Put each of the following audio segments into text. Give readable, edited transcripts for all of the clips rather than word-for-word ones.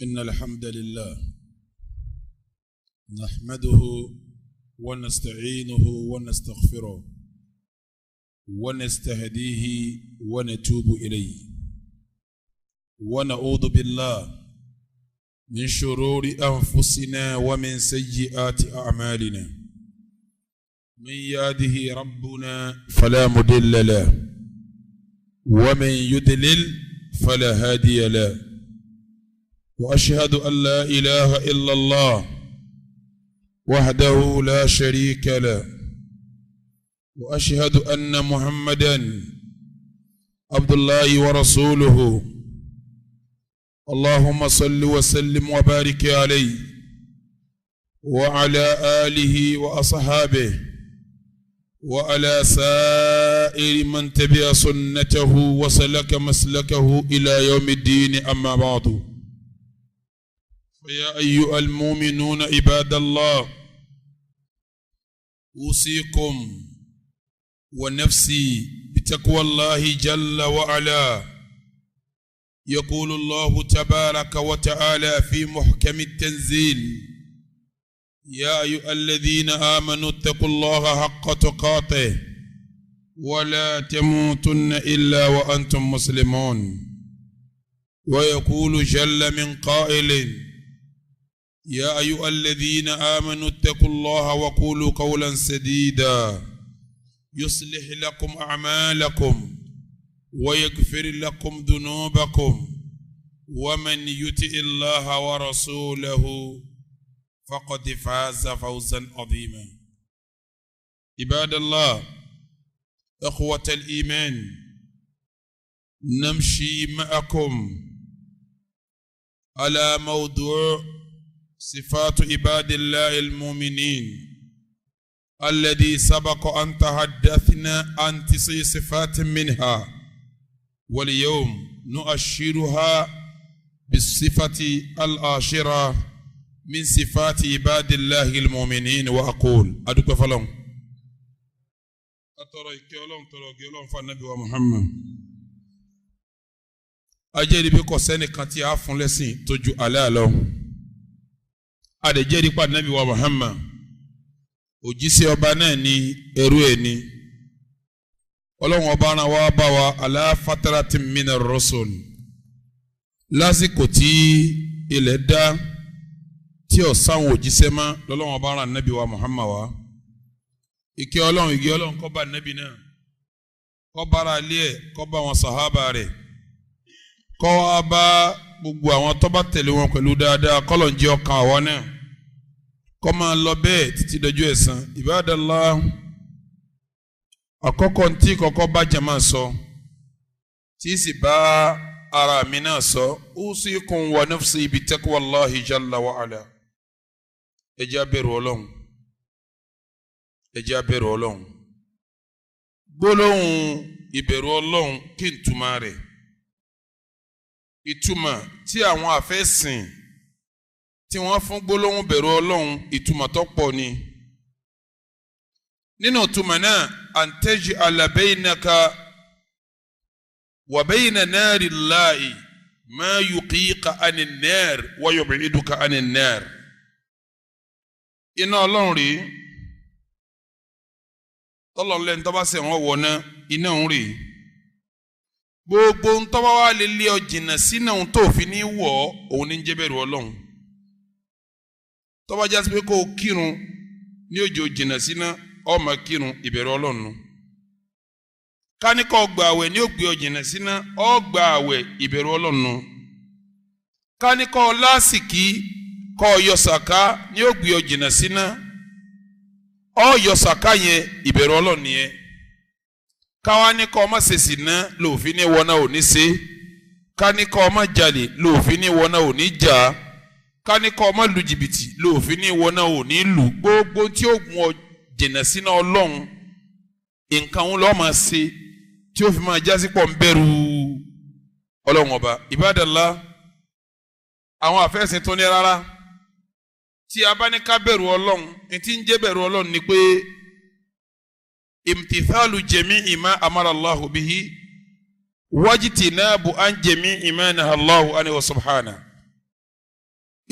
إن الحمد لله نحمده ونستعينه ونستغفره ونستهديه ونتوب إليه ونعوذ بالله من شرور أنفسنا ومن سيئات أعمالنا من يهده ربنا فلا مضل له ومن يضلل فلا هادي له وأشهد أن لا إله إلا الله وحده لا شريك له وأشهد أن محمدا عبد الله ورسوله اللهم صل وسلم وبارك عليه وعلى آله وأصحابه وعلى سائر من تبع سنته وسلك مسلكه إلى يوم الدين أما بعد فيا أيها المؤمنون عباد الله أوصيكم ونفسي بتقوى الله جل وعلا. يقول الله تبارك وتعالى في محكم التنزيل يا أيها الذين آمنوا اتقوا الله حق تقاته ولا تموتن إلا وأنتم مسلمون. ويقول جل من قائل يا أيها الذين آمنوا اتقوا الله وقولوا قولا سديدا يصلح لكم أعمالكم ويغفر لكم ذنوبكم ومن يطع الله ورسوله فقد فاز فوزا عظيما. عباد الله أخوة الإيمان نمشي معكم على موضوع صفات عباد الله المؤمنين الذي سبق أن تحدثنا عن 9 صفات منها، واليوم نؤشرها بالصفة العاشرة من صفات عباد الله المؤمنين. وأقول أدوك فلان أترى كيولون فالنبي ومحمد أجري بكو سنة كانت يعفون لسين تجو على الله adejeri pa nabi wa Muhammad òjíṣẹ́ ọba náà ni ẹrú ẹ̀ ni Ọlọ́hun ọba náà wá bá wa ala fatratin min ar-rusul lásìkò tí ilẹ̀ dá tí ó sáwọn òjíṣẹ́ mọ́ lọ́lọ́hun ọba rán nabi wa Muhammad wa ìkẹ́ Ọlọ́hun kó bá nabi náà kó bá ara ilé ẹ̀ kó bá wọn sàhábà rẹ̀ kó wá bá gbogbo àwọn tó bá tẹ̀lé wọn pẹ̀lú dáadáa kọ́lọ̀ ń jẹ́ ọkàn àwọn náà kọ́ máa lọ bẹ́ẹ̀ títí dọjọ́ ẹ̀san. Ibadallah àkọ́kọ́ tí kọ́kọ́ bá jàmá sọ tí sì bá ara mi náà sọ usikum wa nafsi bi taqwallahi jalla wa ala. ẹ jẹ́ á bẹ̀rù Ọlọ́run, ẹ jẹ́ á bẹ̀rù Ọlọ́run. gbólóhùn ìbẹ̀rù Ọlọ́run kí n túmọ̀ rẹ̀. ìtumọ̀ tí àwọn àfẹ́sìn tí wọ́n fún gbólóhùn bẹ̀rù Ọlọ́run ìtumọ̀ tó pọ̀ ni. nínú ìtumọ̀ náà an taj'ala baynaka wa bayna nari llahi ma yuqiqa anin nar wa yub'iduka anin nar. iná Ọlọ́run rí tọ́lọ́lẹ́ni tó bá ṣẹ̀ wọ́n wọ̀ ná iná òun rí gbogbo ntọ́wá wa lè lé ọ jìnnà sínú ohun tó fi ní wọ̀ ọ́ òun ní ń jẹ́ bẹ̀rù Ọlọ́run. tọ́wá jásí pé kó o kírun ní òjò jìnnà sínú ọmọ kírun ìbẹ̀rù Ọlọ́run nù. káníkọ́ gba àwẹ̀ ní ògbé ọ jìnnà sínú ọ gba àwẹ̀ ìbẹ̀rù Ọlọ́run nù. káníkọ́ lásìkí kọ́ ọ yọ sàká ní ògbé ọ jìnnà sínú ọ yọ sàká yẹn ìbẹ̀rù Ọlọ́run nìyẹn. káwa ní kọ́ ọmọ ṣèṣì ná lòfin ní wọnà òní ṣe ká ní kọ́ ọmọ jalè lòfin ní wọnà òní jà ká ní kọ́ ọmọ lu jìbìtì lòfin ní wọnà òní lù. gbogbo tí ó mú ọ jìnnà sínú Ọlọ́run nǹkan òun lọ́ọ́ máa ṣe tí ó fi máa jásí pọ̀ ń bẹ̀rù Ọlọ́run ọba. Ibadallah àwọn àfẹ́sìn tó ní rárá tí a bá ní ká bẹ̀rù Ọlọ́run ní tí ń jẹ́ bẹ̀rù Ọlọ́run ni pé imtithalu jami'i ma amara Allahu bihi wajtinabu an jami'i ma naha Allahu anhu subhanahu.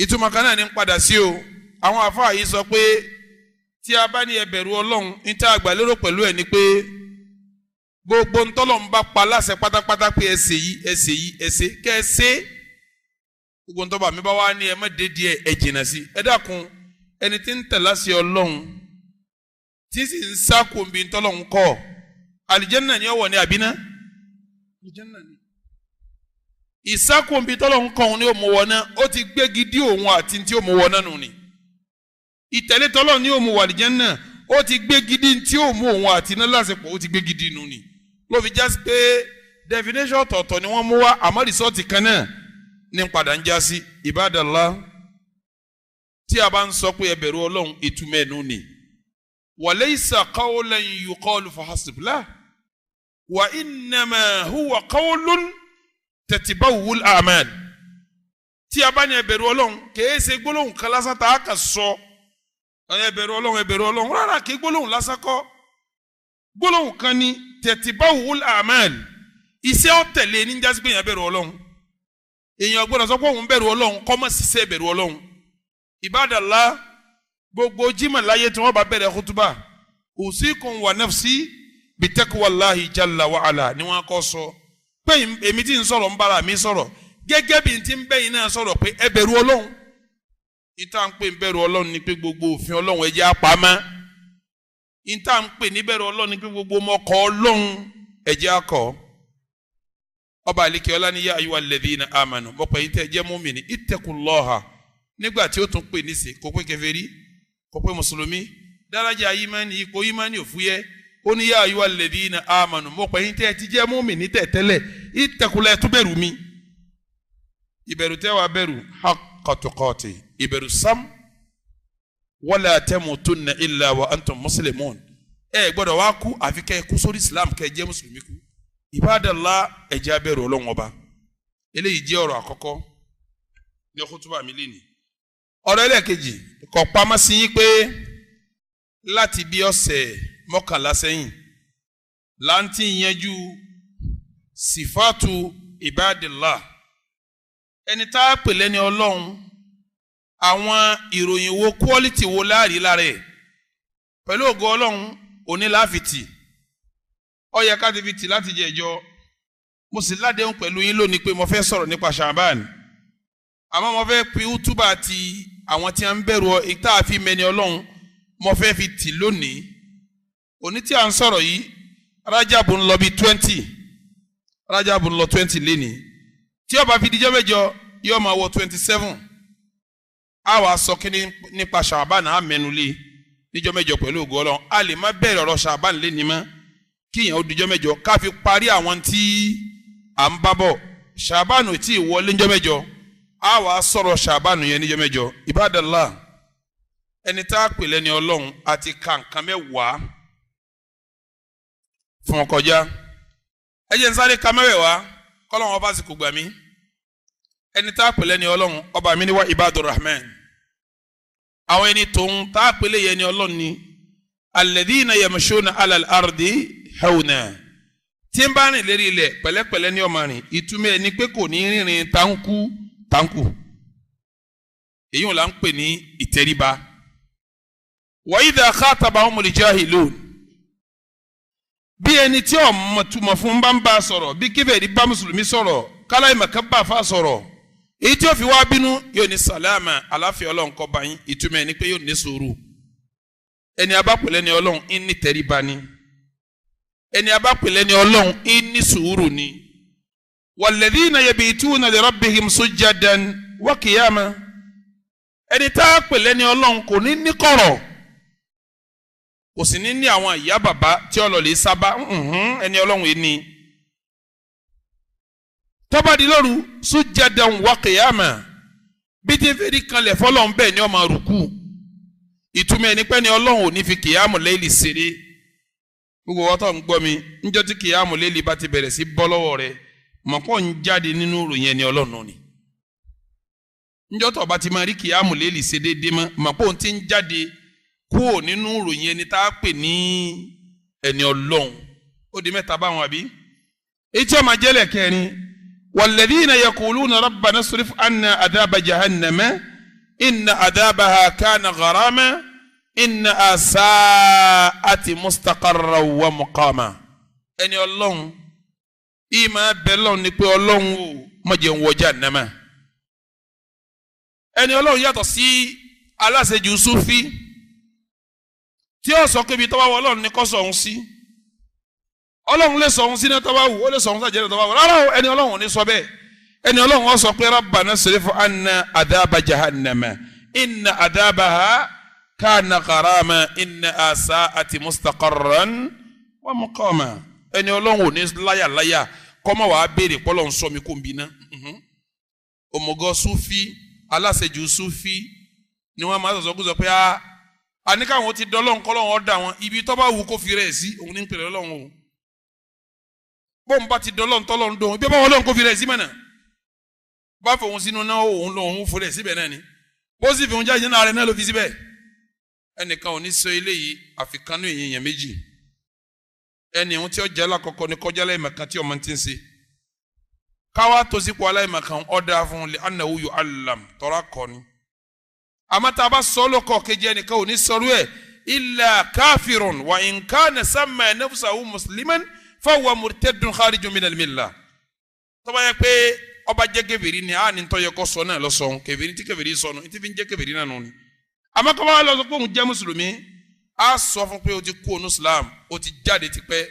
ìtumọ̀ kan náà ní padà sí o àwọn àfáà yìí sọ pé tí a bá ní ẹ bẹ̀rù Ọlọ́run níta àgbàlérò pẹ̀lú ẹ̀ ni pé gbogbo ntọ́lọ̀ ń bá pa láṣẹ pátápátá pé ẹ ṣe kẹ́ ẹ ṣe gbogbo ntọ́ba mi bá wá ní ẹ má dé díẹ̀ ẹ jìnnà sí ẹ dákun ẹni tí ń tẹ̀ láṣẹ Ọlọ́run tí sì ń sá kòmbi ntọ́lọ̀ ń kọ́ àlìjẹ́nà ni ọwọ́ ní àbínà àlìjẹ́nà ni ìsákòmbi tọ́lọ̀ ń kọ́ òun ní òmùwọ̀ náà ó ti gbégi dí òun àti tí òmùwọ̀ náà nù ni ìtẹ̀lé tọ́lọ̀ ní òmùwọ̀ àlìjẹ́nà ó ti gbégi dí tí òmù òun àti náà lásìkò ó ti gbégi dí nù ni ló fi já sí pé definition ọ̀tọ̀ọ̀tọ̀ ni wọ́n mú wá àmọ́ rìsọ́ọ̀tì kan náà ní padà ń já sí ibadallah tí a bá ń sọ pé ẹ bẹ̀rù Ọlọ́run ìtumọ̀ ẹ̀nu ni walaysa qawlan yuqalu fahasib la wa innama huwa qawlun tatibawul a'mal tí a bá ní ẹ bẹ̀rù Ọlọ́run kìí ṣe gbólóhùn kan lásán tá a kà sọ ẹ bẹ̀rù Ọlọ́run rárá kìí gbólóhùn lásán kọ́ gbólóhùn kan ní tatibawul a'mal iṣẹ́ ọ̀tẹ̀lẹ̀ ní jásí pé èèyàn bẹ̀rù Ọlọ́run èèyàn gbọ́dọ̀ sọ pé òun bẹ̀rù Ọlọ́run kọ́ mọ́ ṣiṣẹ́ bẹ̀rù Ọlọ́run ibadallah gbogbo jimá láyé tí wọ́n bá bẹ̀rẹ̀ kútúbà usikum wa nafsi bitaqwallahi jalla wa ala ni wọ́n kọ́ sọ pé èmi tí ń sọ̀rọ̀ ń bára mi sọ̀rọ̀ gẹ́gẹ́ bí n ti ń bẹ́yìn náà sọ̀rọ̀ pé ẹ bẹ̀rù Ọlọ́run ìta ń pè ń bẹ̀rù Ọlọ́run ni pé gbogbo òfin Ọlọ́run ẹ jẹ́ àpamọ́ ìta ń pè ní bẹ̀rù Ọlọ́run ni pé gbogbo mọ́kọ́ Ọlọ́run ẹ jẹ́ akọ́ ọba àlekè ọlá ní yá ayyuhal ladhina amanu mọ̀pẹ́ yìí tẹ́ jẹ́ mùmínì ittaqullaha nígbà tí ó tún pè níṣe kò pé kèfèrí kò pé mùsùlùmí dárájà ìmánì ipò ìmánì òfúyẹ́ ó ní yá ayyuhal ladhina amanu mọ̀pẹ́ yìí tẹ́ ti jẹ́ mùmínì tẹ́lẹ̀ ittaqullaha tó bẹ̀rù mi ìbẹ̀rù tẹ́ wàá bẹ̀rù haqqa tuqati ìbẹ̀rù sam wala tamutunna illa wa antum muslimun ẹ gbọ́dọ̀ wá kú àfi kẹ́ kú sórí Islam kẹ́ jẹ́ mùsùlùmí kú ibadallah ẹ jẹ́ abẹ̀rù Ọlọ́run ọba eléyìí jẹ́ ọ̀rọ̀ àkọ́kọ́ ní kútúbà mi lénìí ọ̀rọ̀ ẹlẹ́ẹ̀kejì kò pamọ́ sí yín pé láti bí ọ̀sẹ̀ mọ́kànlá sẹ́yìn láǹtí yanjú sifatu ibadallah ẹni tá a pè lẹ́ni Ọlọ́run àwọn ìròyìn wo quality wo láàrí lára ẹ̀ pẹ̀lú ògo Ọlọ́run òní láfitì ó yẹ ká ti fi tì láti jẹ ìjọ mo sì ládéhùn pẹ̀lú yín lónìí pé mo fẹ́ sọ̀rọ̀ nípa Ṣàbán àmọ́ mo fẹ́ pe útúbà ti àwọn tí a ń bẹ̀rù ìta àfi mẹ́ni Ọlọ́run mo fẹ́ fi tì lónìí òní tí a ń sọ̀rọ̀ yìí Rájàbù ń lọ bí 20 lénìí tí ó bá fi dijọ́ mẹ́jọ yóò máa wọ 27 a wá sọ kíní nípa Ṣàbán á mẹ́nu lé níjọ́ mẹ́jọ pẹ̀lú ògo Ọlọ́run a lè má bẹ̀rẹ̀ ọ̀rọ̀ Ṣàbán lénìí mọ́ kíyàn ó dijọ́ mẹ́jọ ká fi parí àwọn tí à ń bá bọ̀ Ṣàbán tí ì wọlé níjọ́ mẹ́jọ a wá sọ̀rọ̀ Ṣàbán yẹn níjọ́ mẹ́jọ ibadallah ẹni tá a pè lẹ́ni Ọlọ́run àti kàǹkàn mẹ́wàá fún ọkọjá ẹ jẹ́ n sáré ka mẹ́wàá kọ́lọ́run ọba sì kò gbà mí ẹni tá a pè lẹ́ni Ọlọ́run ọba mi ní wá ibadur rahman àwọn ẹni tó ń tá a pè lẹ́yẹ ni Ọlọ́run ni alladhina yamshuna ala al-ardi hawna tí ń bá rìn lérí ilẹ̀ pẹ̀lẹ́pẹ̀lẹ́ ní ọmọ rìn ìtumọ̀ ẹni pé kò ní rìnrìn táǹkù èyí wọn là ń pè ní ìtẹríba wa idha khatabahumul jahilun bí ẹni tí ọmọ túmọ̀ fún bá ń bá sọ̀rọ̀ bí kébèrè bá mùsùlùmí sọ̀rọ̀ kálá ìmọ̀ká bá fa sọ̀rọ̀ èyí tí ó fi wá bínú yóò ní sàlámà aláfíà Ọlọ́run kó bá yín ìtumọ̀ ẹni pé yóò ní sùúrù ẹni abápẹ̀lẹ́ ni Ọlọ́run ń ní tẹríba ni ẹni abápẹ̀lẹ́ ni Ọlọ́run ń ní sùúrù ni walladhina yabituna li rabbihim sujjadan wa qiyama ẹni tá a pẹ̀lẹ́ ni Ọlọ́run kò ní kọ̀rọ̀ kò sì ní àwọn ìyá bàbá tí ọlọ́lẹ̀ sábà ẹni Ọlọ́run yìí ni tọ́ba di lóru sujjadan wa qiyama bí tí fèrè kanlẹ̀ fọlọ́n bẹ́ẹ̀ ni ó máa rùkú ìtumọ̀ ẹni pẹ́ ni Ọlọ́run ò ní fi kìyàmù lẹ́yìn ṣeré gbogbo wọn tó ń gbọ́ mi níjọ́ tí kìyàmù lẹ́yìn bá ti bẹ̀rẹ̀ sí bọ́ lọ́wọ́ rẹ̀ mọ̀pọ̀ ń jáde nínú ìròyìn ẹni Ọlọ́run ni níjọ́ tó bá ti máa rí kìyàmù lẹ́yìn ṣe déédéé mọ́ mọ̀pọ̀ ń ti ń jáde kúrò nínú ìròyìn ẹni tá a pè ní ẹni Ọlọ́run ó di mẹ́ta báwọn àbí èyí tí ó máa jẹ́lẹ̀ kẹrin walladhina yaquluna rabbana isrif anna adhaba jahannama inna adhabaha kana gharama inna sa'ati mustaqarra wa muqama ẹni Ọlọ́hun ima belon ní pé Ọlọ́hun o má jẹ́ n wọ Jahannama ẹni Ọlọ́hun yàtọ̀ sí aláṣejù Sufi tí ó sọ pé bí tó bá wọ Ọlọ́hun ní kó sọ òun sí Ọlọ́hun lè sọ òun sí ní tó bá wù ó lè sọ òun sí àjẹ́ tó bá wù rárá o ẹni Ọlọ́hun ní sọ bẹ́ẹ̀ ẹni Ọlọ́hun ó sọ pé rabbana srif anna adhaba jahannama inna adhabaha kana gharama inna sa'ati mustaqarran wa muqama ẹni Ọlọ́hun ò ní láyà kọ́mọ wàá béèrè pọ́lọ́ ń sọ mi kó ń bi ná òmùgọ̀ Sufi aláṣejù Sufi ni wọ́n máa sọ̀sọ́ kó sọ pé a ní káwọn ti dọ́lọ́hún kọ́lọ́hún ọ̀dà wọn ibi tó bá wù kó fi rẹ̀ sí òun ní ń pèrè Ọlọ́hun o bóun bá ti dọ́lọ́hún tọ́lọ́hún dóhun bí wọ́n lọ́hún kó fi rẹ̀ sí mọ̀nà bá fòun sínú náà òun lòun fò rẹ̀ síbẹ̀ náà ni bó sì fi òun jáde náà rẹ̀ náà ló fi síbẹ̀ ẹnìkan ò ní sọ eléyìí àfikánú èèyàn méjì ẹni ohun tí ó jẹ́ lákọ̀ọ́kọ́ ni kọjá aláìmọ̀kan tí ọmọ ti ń ṣe káwá tó sípò aláìmọ̀kan ọ̀dà fún lè anáwó yóò alam tọ́ra kọ́ ni àmọ́ tá a bá sọ lọ́kọ̀ kejì ẹnìkan ò ní sọrú ẹ̀ illa káfírun wa in kana samma nafsahu musliman fahuwa murtadun kharijun minal millah tó bá yẹ pé ọba jẹ́ kèfèrí ni a ní tọ́ yẹ kó sọ náà lọ́sọ̀ọ́ kèfèrí tí kèfèrí sọnù tí fi ń jẹ́ kèfèrí náà nù ni àmọ́ kọ́ bá lọ sọ pé òun jẹ́ mùsùlùmí a sọ fún pé o ti kú ònú Islam o ti jáde tipẹ́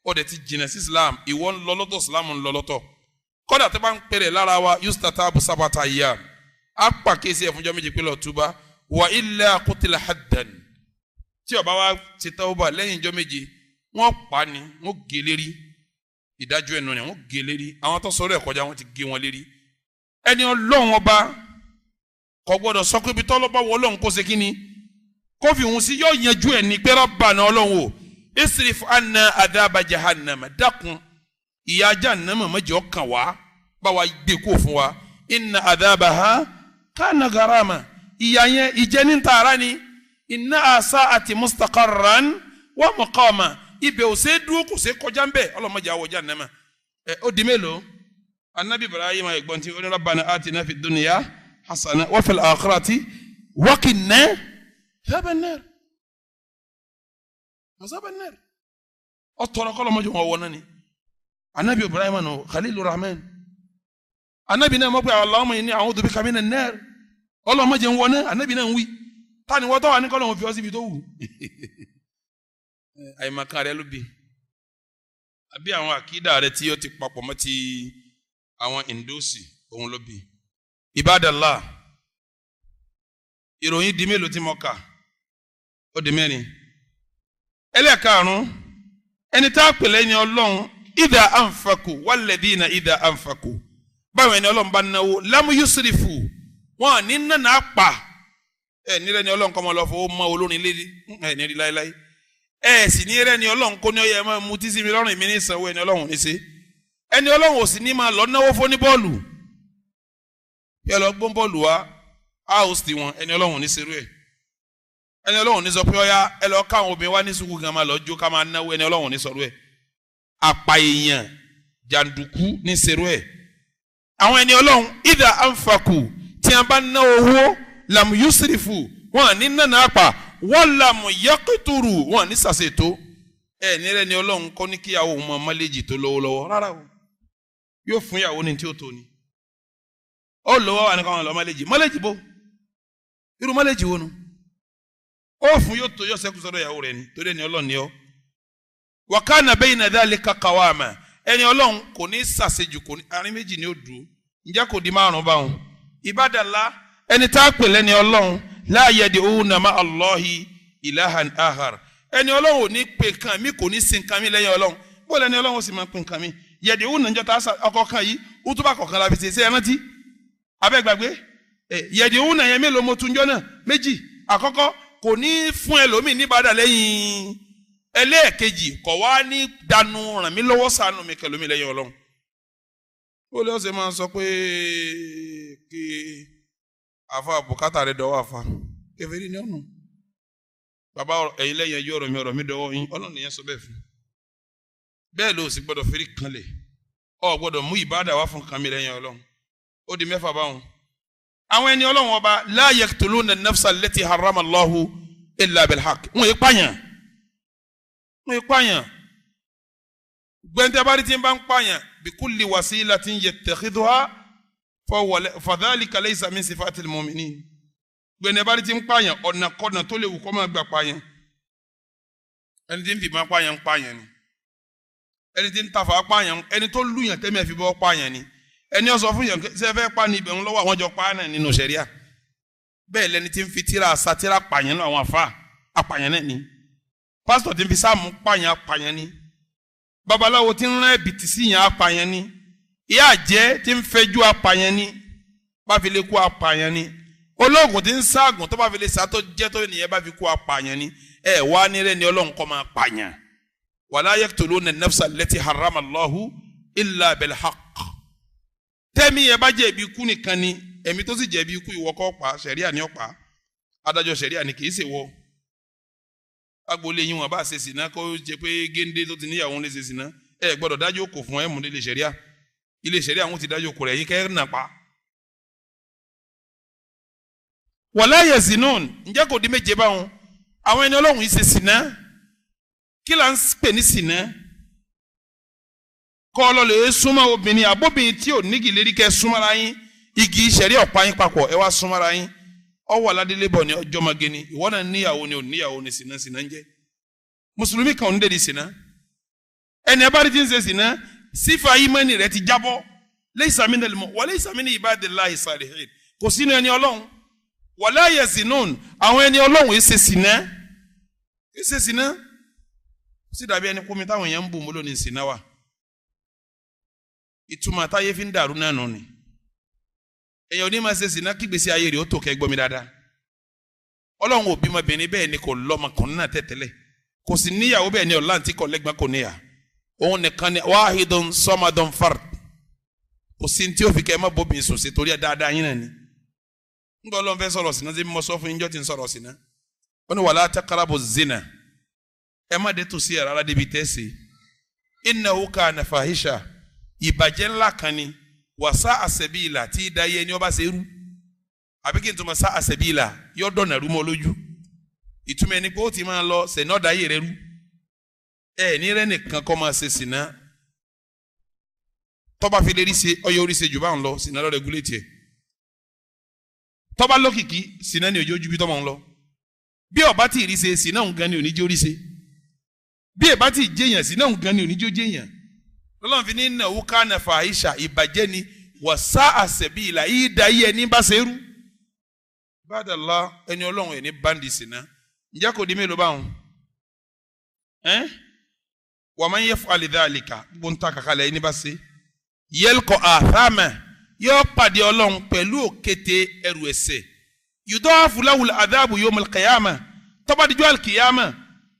o dẹ̀ ti jìnà sí Islam ìwọ ń lọ lọ́tọ̀ Islam ń lọ lọ́tọ̀ kódà tó bá ń pèrè lára wa yustatabu sabata ayyam a pàkíyèsí ẹ̀fúnjọ́ méjì pé lọ túbá wa illa qutila haddan tí ó bá wa ti tawba lẹ́yìn ìjọ́ méjì wọ́n pa ni wọ́n gé lérí ìdájọ́ ẹnu ni wọ́n gé lérí àwọn tó sọ̀rọ̀ ẹ̀ kọjá wọ́n ti gé wọn lérí ẹni Ọlọ́run ọba kò gbọ́dọ̀ sọ pé ibi tọ́lọ́ba wọ Ọlọ́run kó ṣe kí ni kó fi hùn sí yóò yanjú ẹ̀ ní pé Rabbana Ọlọ́run o isrif anna adhaba jahannama dákun ìyà Jahannama mẹ́jọ kàn wá bá wa gbé kó fún wa inna adhabaha kana gharama ìyà yẹn ìjẹni tààrà ni inna sa'ati mustaqarran wa muqama ibẹ̀ ò ṣe dúró kò ṣe kọjá ń bẹ̀ ọlọ́mọdé àwọ̀ Jahannama ó di mélòó anabi Ibrahim ẹ̀gbọ́n tí ó ní Rabbana atina fid dunya hasana wa fil akhirati wa qina adhaban nar adhaban nar ọ̀tọ̀rọ̀ kọ́lọ́mọdé wọn wọ̀ náà ni anabi Ibrahim no Khalilur Rahman anabi náà mọ̀ pé Allahumma inni a'udhu bika minan nar ọlọ́mọdé wọn náà anabi náà ń wí tani wọ́n tọ́ wa ní kọ́lọ́mọ fi ọ́ síbi tó wù àyèmàkà rẹ ló bi àbí àwọn àkídà rẹ tí ó ti papọ̀ mọ́ ti àwọn Hindusi òun ló bi Ibadallah ìròyìn di mélòó tí mo kà ó di mẹ́rin ẹlẹ́ẹ̀karùn-ún ẹni tá a pèlè ní Ọlọ́run idha anfaku walladhina idha anfaku báwọn ẹni Ọlọ́run bá náwó lam yusrifu wọn ní nánà pa ẹ nílẹ̀ ní Ọlọ́run kọ́ mọ́ lọ fowó mọ́ olórin lédi ẹ ní rí láéláé ẹ sì ní rẹ ní Ọlọ́run kó ní ọyẹ ẹ máa mú tí sí mi lọ́rùn mi ní ìsanwó ẹni Ọlọ́run ní ṣe ẹni Ọlọ́run ò sì ní máa lọ náwó fún ní bọ́ọ̀lù yẹ lọ gbọ́n bọ́ọ̀lù wa house ti wọn ẹni Ọlọ́run ní ṣerú ẹ ẹni Ọlọ́run ní sọ pé ọyá ẹ lọ káwọn obìnrin wá ní sùkúù gan máa lọ jó ká máa náwó ẹni Ọlọ́run ní sọrú ẹ àpà èèyàn jàǹdùkú ní ṣerú ẹ àwọn ẹni Ọlọ́run idha anfaku tí a bá ná owó lam yusrifu wọn ní nánà àpà wọ́n lam yaqturu wọn ní sàṣètò ẹ nírẹ́ ni Ọlọ́run kọ́ ní kíyàwó ọmọ mọ́lẹ́jì tó lọ́wọ́lọ́wọ́ rárá o yóò fún ìyàwó ní tí ó tó ni ó lọ́wọ́ wà ní káwọn lọ mọ́lẹ́jì bó irú mọ́lẹ́jì wo nu ó fún yóò tó yọ sẹ́kù sọ́dọ̀ ìyàwó rẹ̀ ni torí ẹni Ọlọ́run ni ọ́ wa kana bayna dhalika qawama ẹni Ọlọ́run kò ní sàṣejù kò ní àárín méjì ni ó dùn ǹjẹ́ kò di márùn báwọn Ibadallah ẹni tá a pè lẹ́ni Ọlọ́run la yad'una ma Allahi ilahan ahar ẹni Ọlọ́run ò ní pè nǹkan mi kò ní sin nǹkan mi lẹ́yìn Ọlọ́run bó lẹ́ni Ọlọ́run ó sì máa pè nǹkan mi yad'una njọ́ tá ọkọ̀ kan yìí útúbà kọ̀ọ̀kan la fi ṣe ṣe ẹrántí abẹ́gbàgbé yad'una yẹn mélòó mo tún jọ náà méjì àkọ́kọ́ kò ní fún ẹlòmíì ní ìbádà lẹ́yìn ẹlẹ́ẹ̀kejì kọ̀ wá ní dànù ràn mí lọ́wọ́ ṣàánú mi kẹlòmíì lẹ́yìn Ọlọ́run ó lé ọ̀sẹ̀ máa sọ pé kí afa bùkátà rẹ̀ dọ̀wọ́ afa kèfèrí ni ọ̀nà bàbá ẹ̀yin lẹ́yìn ẹjọ́ ọ̀rọ̀ mi dọ̀wọ́ yín Ọlọ́run nìyẹn sọ bẹ́ẹ̀ fún bẹ́ẹ̀ ló sì gbọ́dọ̀ fẹ́rí kanlẹ̀ ọ gbọ́dọ̀ mú ìbádà wá fún kan mi lẹ́yìn Ọlọ́run ó di mẹ́fà báwọn àwọn ẹni Ọlọ́run ọba la yaqtuluna an-nafsa allati harrama Allahu illa bil-haqq wọ́n yẹ pààyàn gbẹ̀ntẹ́ bá rí tí ń bá ń pààyàn bikulli wasilatin yattakhidhuha fadhalika laysa min sifatil mu'minin gbẹ̀ntẹ́ bá rí tí ń pààyàn ọ̀nà kọ́nà tó lè wù kọ́ máa gbà pààyàn ẹni tí ń fi máa pààyàn ni ẹni tí ń tafà pààyàn ẹni tó lùyàn tẹ́mẹ̀ fi bọ́ pààyàn ni ẹni ó sọ fún yàn ṣe fẹ́ pa ní ibẹ̀ ń lọ́wọ́ àwọn jọ pààyàn nínú ṣẹ̀ríà bẹ́ẹ̀ lẹni tí ń fi tíra sátírà pààyàn náà àwọn àfà apààyàn náà ni pásítọ̀ tí ń fi sáàmù pààyàn apààyàn ni babaláwo tí ń rán ẹ̀bìtì sí yàn apààyàn ni ìyá àjẹ́ tí ń fẹjú apààyàn ni bá fi lè kú apààyàn ni olóògùn tí ń ságùn tó bá fi lè sá tó jẹ́ tó nìyẹn bá fi kú apààyàn ni ẹ wá nírẹ́ ni Ọlọ́run kọ́ máa pààyàn wala yaqtuluna an-nafsa allati harrama Allahu illa bil-haqq tẹ́mi yẹn bá jẹ́ ibi ikú nìkan ni ẹ̀mí tó sì jẹ́ ibi ikú ìwọ kọ́ pa ṣẹ̀ríà ni ó pa adájọ́ ṣẹ̀ríà ni kì í ṣe wọ́ agboolé yín wọn bá ṣe sìná kó jẹ pé géńdé tó ti níyàwó ń lè ṣe sìná ẹ gbọ́dọ̀ dájọ́ kò fún ẹ mú ilé ṣẹ̀ríà wọn ti dájọ́ kò rẹ̀ yín kẹ́ nà pa. wala yazinun ǹjẹ́ kò di méje báwọn àwọn ẹni Ọlọ́run yìí ṣe sìná kí là ń pè ní sìná kọ́ ọ lọ lè súnmọ́ obìnrin àbóbìnrin tí ò nígi lérí kẹ́ súnmọ́ra yín igi ṣẹ̀rí ọ̀pá yín papọ̀ ẹ wá súnmọ́ra yín ọwọ́ aládélé bọ̀ ní ọjọ́ mage ni ìwọ náà níyàwó ni ò níyàwó ni sìná ń jẹ́ mùsùlùmí kan ò ní dèdí sìná ẹni abárí tí ń ṣe sìná sífà ìmánì rẹ ti jábọ́ laysa minal wa laysa min ibadillahi salihin kò sínú ẹni Ọlọ́run wala yazinun àwọn ẹni Ọlọ́run yìí ṣe sìná sí dàbí ẹni kómi táwọn èèyàn ń bù mọ́ lónìí sìná wà ìtumọ̀ táyé fi ń dàrú náà nù ni èèyàn ní máa ṣe sìná kí gbèsè ayé rẹ̀ ó tó kẹ́ gbọ́ mi dáadáa Ọlọ́run ò bímọ bìnrin bẹ́ẹ̀ ni kò lọ́mọkùnrin náà tẹ̀tẹ̀lẹ̀ kò sì níyàwó bẹ́ẹ̀ ni ọ̀làǹtí kò lẹ́gbọ́n kò níyà òun nìkan ni wahidun samadun fard kò sí ní tí ó fi kẹ́ ẹ má bóbìnrin sùn sí torí ẹ dáadáa yín náà ni ńgbọ́ Ọlọ́run fẹ́ sọ̀rọ̀ sìná sí mọ́ sọ fún yín jọ́ ti ń sọ̀rọ̀ sìná ó ní wala taqrabu zina ẹ má dé tó sí ẹ rárá débi tẹ́sí innahu kana fahisha ìbàjẹ́ ńlá kan ni wàsá àṣẹbíìlà tí dáyé ni ọba ṣe rú àbí kí n tó ma sá àṣẹbíìlà yọ dọ̀nà rú mọ́ lójú ìtumọ̀ ẹni pé ó ti máa lọ sẹ̀nà dáyé rẹ rú ẹ ní rẹ nìkan kọ́ máa ṣe sìnà tọ́ba fi lè rí ṣe ọyọ orí ṣe jù bá ń lọ sìnà lọ rẹgúlétì ẹ̀ tọ́ba lókìkí sìnà ni òjò ojú bí tọ́mọ̀ ń lọ bí ọba tí ì rí ṣe sìnà ń gan ni òníjó rí ṣe bí ẹ bá ti jẹyàn sìnà ń gan ni òníjó jẹyàn lọ́lọ́run fi ní ìnáwó kánà fàáhíṣà ìbàjẹ́ ni wàsá àṣẹbí ìlà yìí da yìí ẹni bá ṣe rú bàdàlá ẹni Ọlọ́run ẹni báńdì sìnà ǹjẹ́ kò di mélòó báwọn wa man yaf'al dhalika gbogbo ń ta kàkàlẹ̀ ẹni bá ṣe yalqa athama yóò pàdé Ọlọ́run pẹ̀lú òkété ẹrù ẹ̀ṣẹ̀ yudafu lahu al-adhabu yawm al-qiyamah tọ́ba dijọ́ al-qiyamah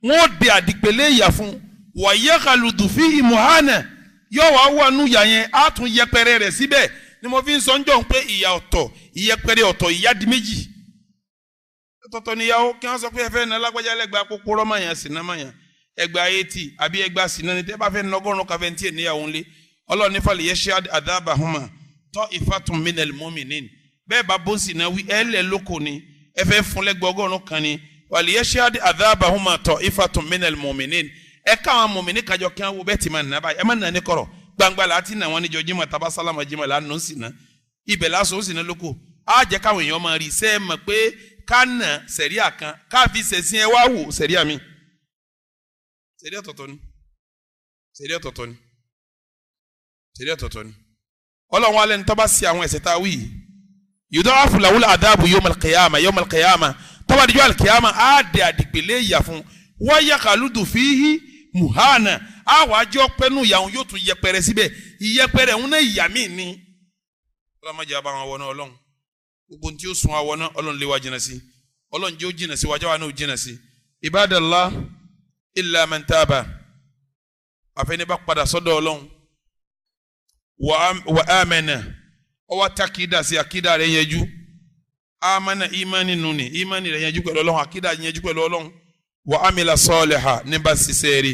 wọ́n de àdìpẹ̀lẹ̀ ìyà fún wa yakhaludu fihi muhana yóò wá wà nù yà yẹn á tún yẹpẹrẹ rẹ̀ síbẹ̀ ni mo fi ń sọ ń jọ pé ìyà ọ̀tọ̀ ìyẹpẹrẹ ọ̀tọ̀ ìyà di méjì tọ̀tọ̀ níyàwó kí wọ́n sọ pé ẹ fẹ́ na lágbájá lẹ́gbàá kókóró mayàn sínú mayàn ẹgbàá 80 àbí ẹgbàá sínú ni tẹ́ bá fẹ́ nọgọ́rùn kàfẹ́ tí ẹ̀ níyàwó ńlẹ̀ Ọlọ́run nífà lè yẹ ṣe adhabahuma ta'ifatun minal mu'minin bẹ́ẹ̀ bá bó sínú wí ẹ lẹ̀ lóko ni ẹ fẹ́ fún lẹ́gbọ̀ọ́gọ́rùn kan ni wà lè yẹ ṣe adhabahuma ta'ifatun minal mu'minin ẹ káwọn mọ̀mí ní kájọ kí wọ́n wo bẹ́ẹ̀ ti máa nà báyìí ẹ má nà ní kọ̀rọ̀ gbangba la ti nà wọ́n níjọ jimá taba sálámà jimá la nù sí nà ibẹ̀ lásán ó sì ná lóko á jẹ́ káwọn èèyàn máa rí sẹ́ ẹ mọ̀ pé ká nà sẹ̀ríà kan káàfi sẹ̀sìn ẹ wá wò sẹ̀ríà mi sẹ̀ríà ọ̀tọ̀ọ̀tọ̀ ni sẹ̀ríà ọ̀tọ̀ọ̀tọ̀ ni sẹ̀ríà ọ̀tọ̀ọ̀tọ̀ ni Ọlọ́run wa lẹ́nu tó bá sí àwọn ẹ̀ṣẹ̀ tá a wí yudafu lahul adhabu yawmal qiyamah tó bá dijọ́ al-qiyamah á dẹ àdìgbélé ìyà fún wa yakhaludu fihi muhana àwọn àjọ pẹ́nu ìyàwó yóò tún yẹpẹrẹ síbẹ̀ ìyẹpẹrẹ ń ná ìyà míì ní. ọlọ́mọdé àbá wọn wọná Ọlọ́run gbogbo tí ó sun àwọn náà Ọlọ́run lé wa jìnnà sí Ọlọ́run jẹ́ ó jìnnà sí wájú wa náà ó jìnnà sí. ibadallah illa man taba àfẹnẹ́ bá padà sọ́dọ̀ Ọlọ́run wa amana ọwọ́ takida sí akida rẹ̀ yẹjú amana imani nuni imani rẹ̀ yẹjú pẹ̀lú Ọlọ́run akida yẹjú pẹ̀lú Ọlọ́run wa amila saliha níbà sísẹ́rì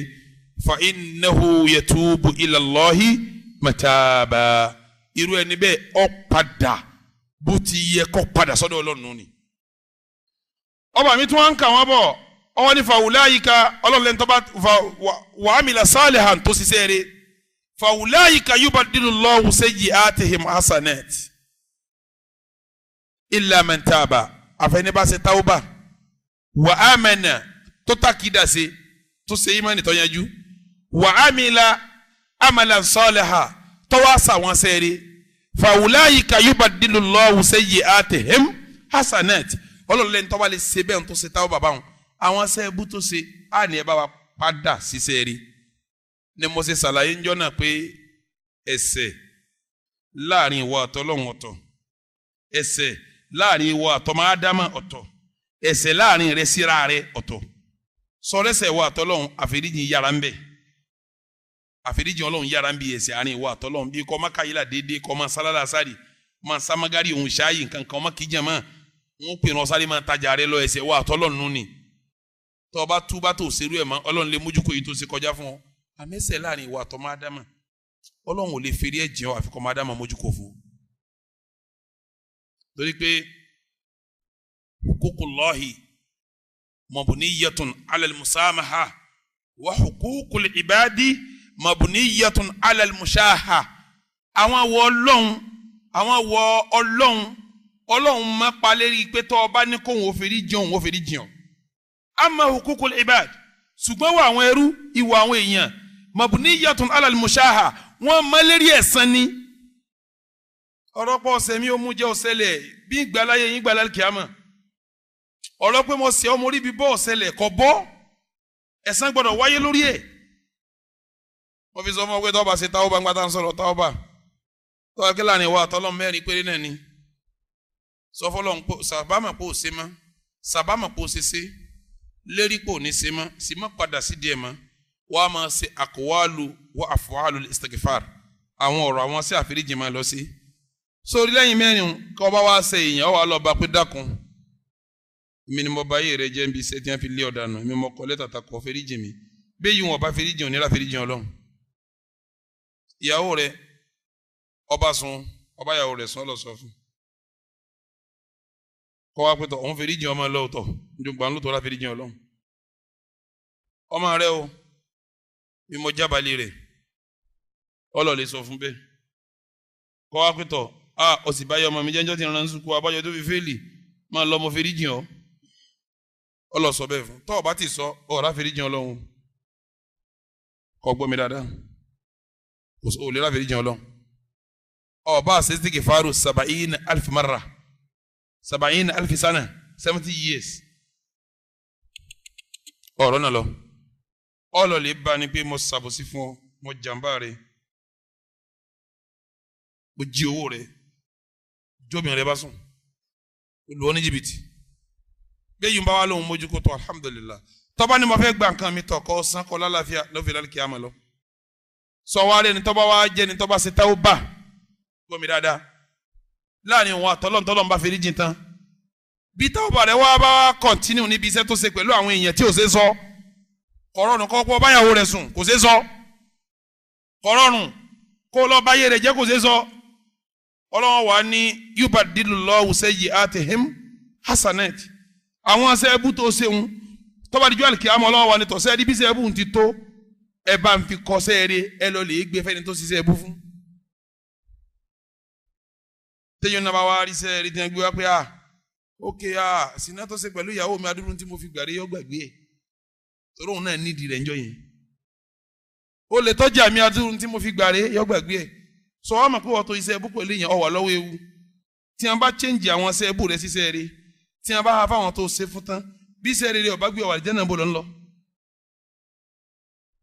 fa innahu yatubu ila Allahi mataba irú ẹni bẹ́ẹ̀ ó padà bó ti yẹ kó padà sọ́dọ̀ Ọlọ́run ni ọba mi tún wá ń kà wọ́n bọ̀ ọwọ́ ní fàwùláyìíká Ọlọ́run lẹ́nu tó bá wàhámìlà salihan tó ṣiṣẹ́ rẹ̀ fàwùláyìíká yubaddilullahu sayyi'atihim hasanat illa man taba àfẹnibà ṣe tawba wa amana tó takida ṣe tó ṣe ìmánì tó yanjú wa amila amalan salihan tó wá ṣàwọn sẹ́ẹ̀rẹ̀ fàwùláyìíká yubaddilullahu sayyi'atihim hasanat Ọlọ́run lẹ́nu tó bá lè ṣe bẹ́ẹ̀ tó ṣe tawba báwọn àwọn sẹ́ẹ̀bù tó ṣe á ní ẹ bá wa padà ṣiṣẹ́ rí ni mo ṣe ṣàlàyé ńjọ́ náà pé ẹ̀ṣẹ̀ láàrin ìwọ àtọlọ́hun ọ̀tọ̀ ẹ̀ṣẹ̀ láàrin ìwọ àtọmọ ádámà ọ̀tọ̀ ẹ̀ṣẹ̀ láàrin rẹ síra rẹ ọ̀tọ̀ sọ̀rẹ́ṣẹ̀ ìwọ àtọlọ́hun àforíjì yára ń bẹ àforíjì Ọlọ́hun yára ń bí ẹ̀ṣẹ̀ àárín ìwọ àtọlọ́hun bí kọ́ má káyìlá déédéé kọ́ má sálálà sáré má sámágárì òun ṣáàyè nǹkan kan má kíjà má wọn pè ní ọ̀sáré má tajà rẹ lọ ẹ̀ṣẹ̀ ìwọ àtọlọ́hun ni tó bá túbá tó ṣerú ẹ̀ mọ́ Ọlọ́run lè mójú kó yìí tó ṣe kọjá fún ọ àmẹ́ṣẹ̀ láàrin ìwọ àtọmọ ádámà Ọlọ́run ò lè fèrè ẹ̀jẹ̀ ọ àfikọ́ ọmọ ádámà mójú kó fún torí pé huququllahi mabniyatun ala al-musamaha wa huququl ibadi mabniyatun ala al-mushaha àwọn wọ Ọlọ́run má palérí pé tó bá ní kóhun ó fèrè jẹun amma huququl ibad ṣùgbọ́n wọ àwọn ẹrú ìwọ àwọn èèyàn mabniyatun ala al-mushaha wọ́n malérí ẹ̀san ni ọ̀rọ̀ pọ̀ ọ̀sẹ̀ mi ó mú jẹ́ ọ̀sẹ̀lẹ̀ bí ìgbàláyé yín gbàlá kìámà ọ̀rọ̀ pé mo ṣe ọmọ orí bí bọ́ ọ̀sẹ̀lẹ̀ kọ́ bọ́ ẹ̀san gbọ́dọ̀ wáyé lórí ẹ̀ wọ́n fi sọ ọmọ pé tọ́ba ṣe táwọ́bà ń gbàtà ń sọ̀rọ̀ táwọ́bà tọ́ba kí láàrin ìwà àtọ́lọ́ mẹ́rin péré náà ni sọ fọlọ́n pé sàbámà pò ṣe mọ́ sàbámà pò ṣe ṣe lérí pò ní ṣe mọ́ sì má padà sí díẹ̀ mọ́ wọ́n á máa ṣe àkọ́wálù wọ́n àfọwálù istighfar àwọn ọ̀rọ̀ àwọn sí àforíjì máa lọ sí sórí lẹ́yìn mẹ́rin kọ́ bá wá ṣe èèyàn wà lọ́ọ́ bá pé dákun mi ni mo bá yé rẹ jẹ́ níbi iṣẹ́ tí wọ́n fi lé ọ̀dànù mi mo kọ́ lẹ́tà ta kọ́ fẹ́ríjì mi bẹ́ẹ̀ yìí wọn bá fẹ́ríjì ò ní ra fẹ́ríjì Ọlọ́run ìyàwó rẹ ọba sun ọba ìyàwó rẹ sún ọ lọ sọ fún kọ́ wá pé tọ̀ òun fẹ́ríjì ọmọ lọ́wọ́tọ̀ nígbà ń lóòótọ́ ra fẹ́ríjì Ọlọ́run ọmọ rẹ o bí mo jábàlì rẹ ọlọ́ lè sọ fún bẹ́ẹ̀ kọ́ wá pé tọ̀ ó sì báyọ̀ ọmọ mi jẹ́jọ́ ti rán sùkú abájọ tó fi fẹ́ẹ̀lì máa lọ ọmọ fẹ́ríjì ọ ọlọ́ sọ bẹ́ẹ̀ fún tọ́ ọba ti sọ ọ̀rá fẹ́ríjì Ọlọ́run kọ́ gbọ́ mi dáadáa ò lè ra fẹ́ríjì Ọlọ́run ọba àṣẹ́sí kìfàrù 70,000 marra 70,000 sana 70 years ọ̀rọ̀ náà lọ ọlọ́ lè bá ní pé mo ṣàbòsí fún ọ mo jàǹbá rẹ mo jí owó rẹ jóbìn rẹ bá sùn olùwọ́ ní jìbìtì bẹ́yìn bá wà lóhun mójú kó tó alhamdulillah tọ́ba ni mo fẹ́ gba nǹkan mi tọ̀ kọ́ san kọ́ lálàáfíà lọ́fẹ̀ẹ́ lálùkì àmọ́ lọ sọ wá rẹ ni tọ́ba wá jẹ́ ni tọ́ba ṣe táwọn bá gbọ́ mi dáadáa láàrin òun àtọ́lọ́n bá fèrè jìn tán bí táwọn bá rẹ wá bá kọ̀ntínú níbi iṣẹ́ tó ṣe pẹ̀lú àwọn èèyàn tí ò ṣe sọ kọ̀rọ̀nù kọ́ pọ̀ báyàwó rẹ̀ sùn kò ṣe sọ kọ̀rọ̀nù kó lọ báyé rẹ̀ jẹ́ kò ṣe sọ ọlọ́wọ́ wa ní yubaddilullahu sayyi'atihim hasanat àwọn sẹ́ẹ̀bù tó ṣeun tọ́ba díjú àlìkíyàmọ́ ọlọ́wọ́ wa ní tọ̀sẹ́ ẹ̀dí bí sẹ́ẹ̀bù ti tó ẹ bá ń fi kọ́ sẹ́ẹ̀rẹ́ ẹ lọ lè gbé fẹ́ni tó ṣiṣẹ́ ẹ̀bù fún. téyàn náà bá wá rí sẹ́ẹ̀rẹ́ tí wọ́n gbé wá pé ókè sínú tó ṣe pẹ̀lú ìyàwó mi adúrún tí mo fi gbàrí yọ gbàgbé ẹ̀ torí òun náà nídìí rẹ̀ ńjọ́ yẹn ó lè tọ́jà mi adúrún tí mo fi gbàrí yọ gbàgbé ẹ̀ sọ wá mọ̀ pé wọ́n tó iṣẹ́ ẹbú pẹ̀lú èèyàn ọ̀wà lọ́wọ́ ewu tí wọ́n bá chẹ́ǹjì àwọn iṣẹ́ ẹbú rẹ̀ síṣẹ́ rẹ̀ tí wọ́n bá ha fáwọn tó ṣe fún tán bí iṣẹ́ rẹ̀ ọba gbé ọ̀wà àlìjẹ́ náà bó lọ ń lọ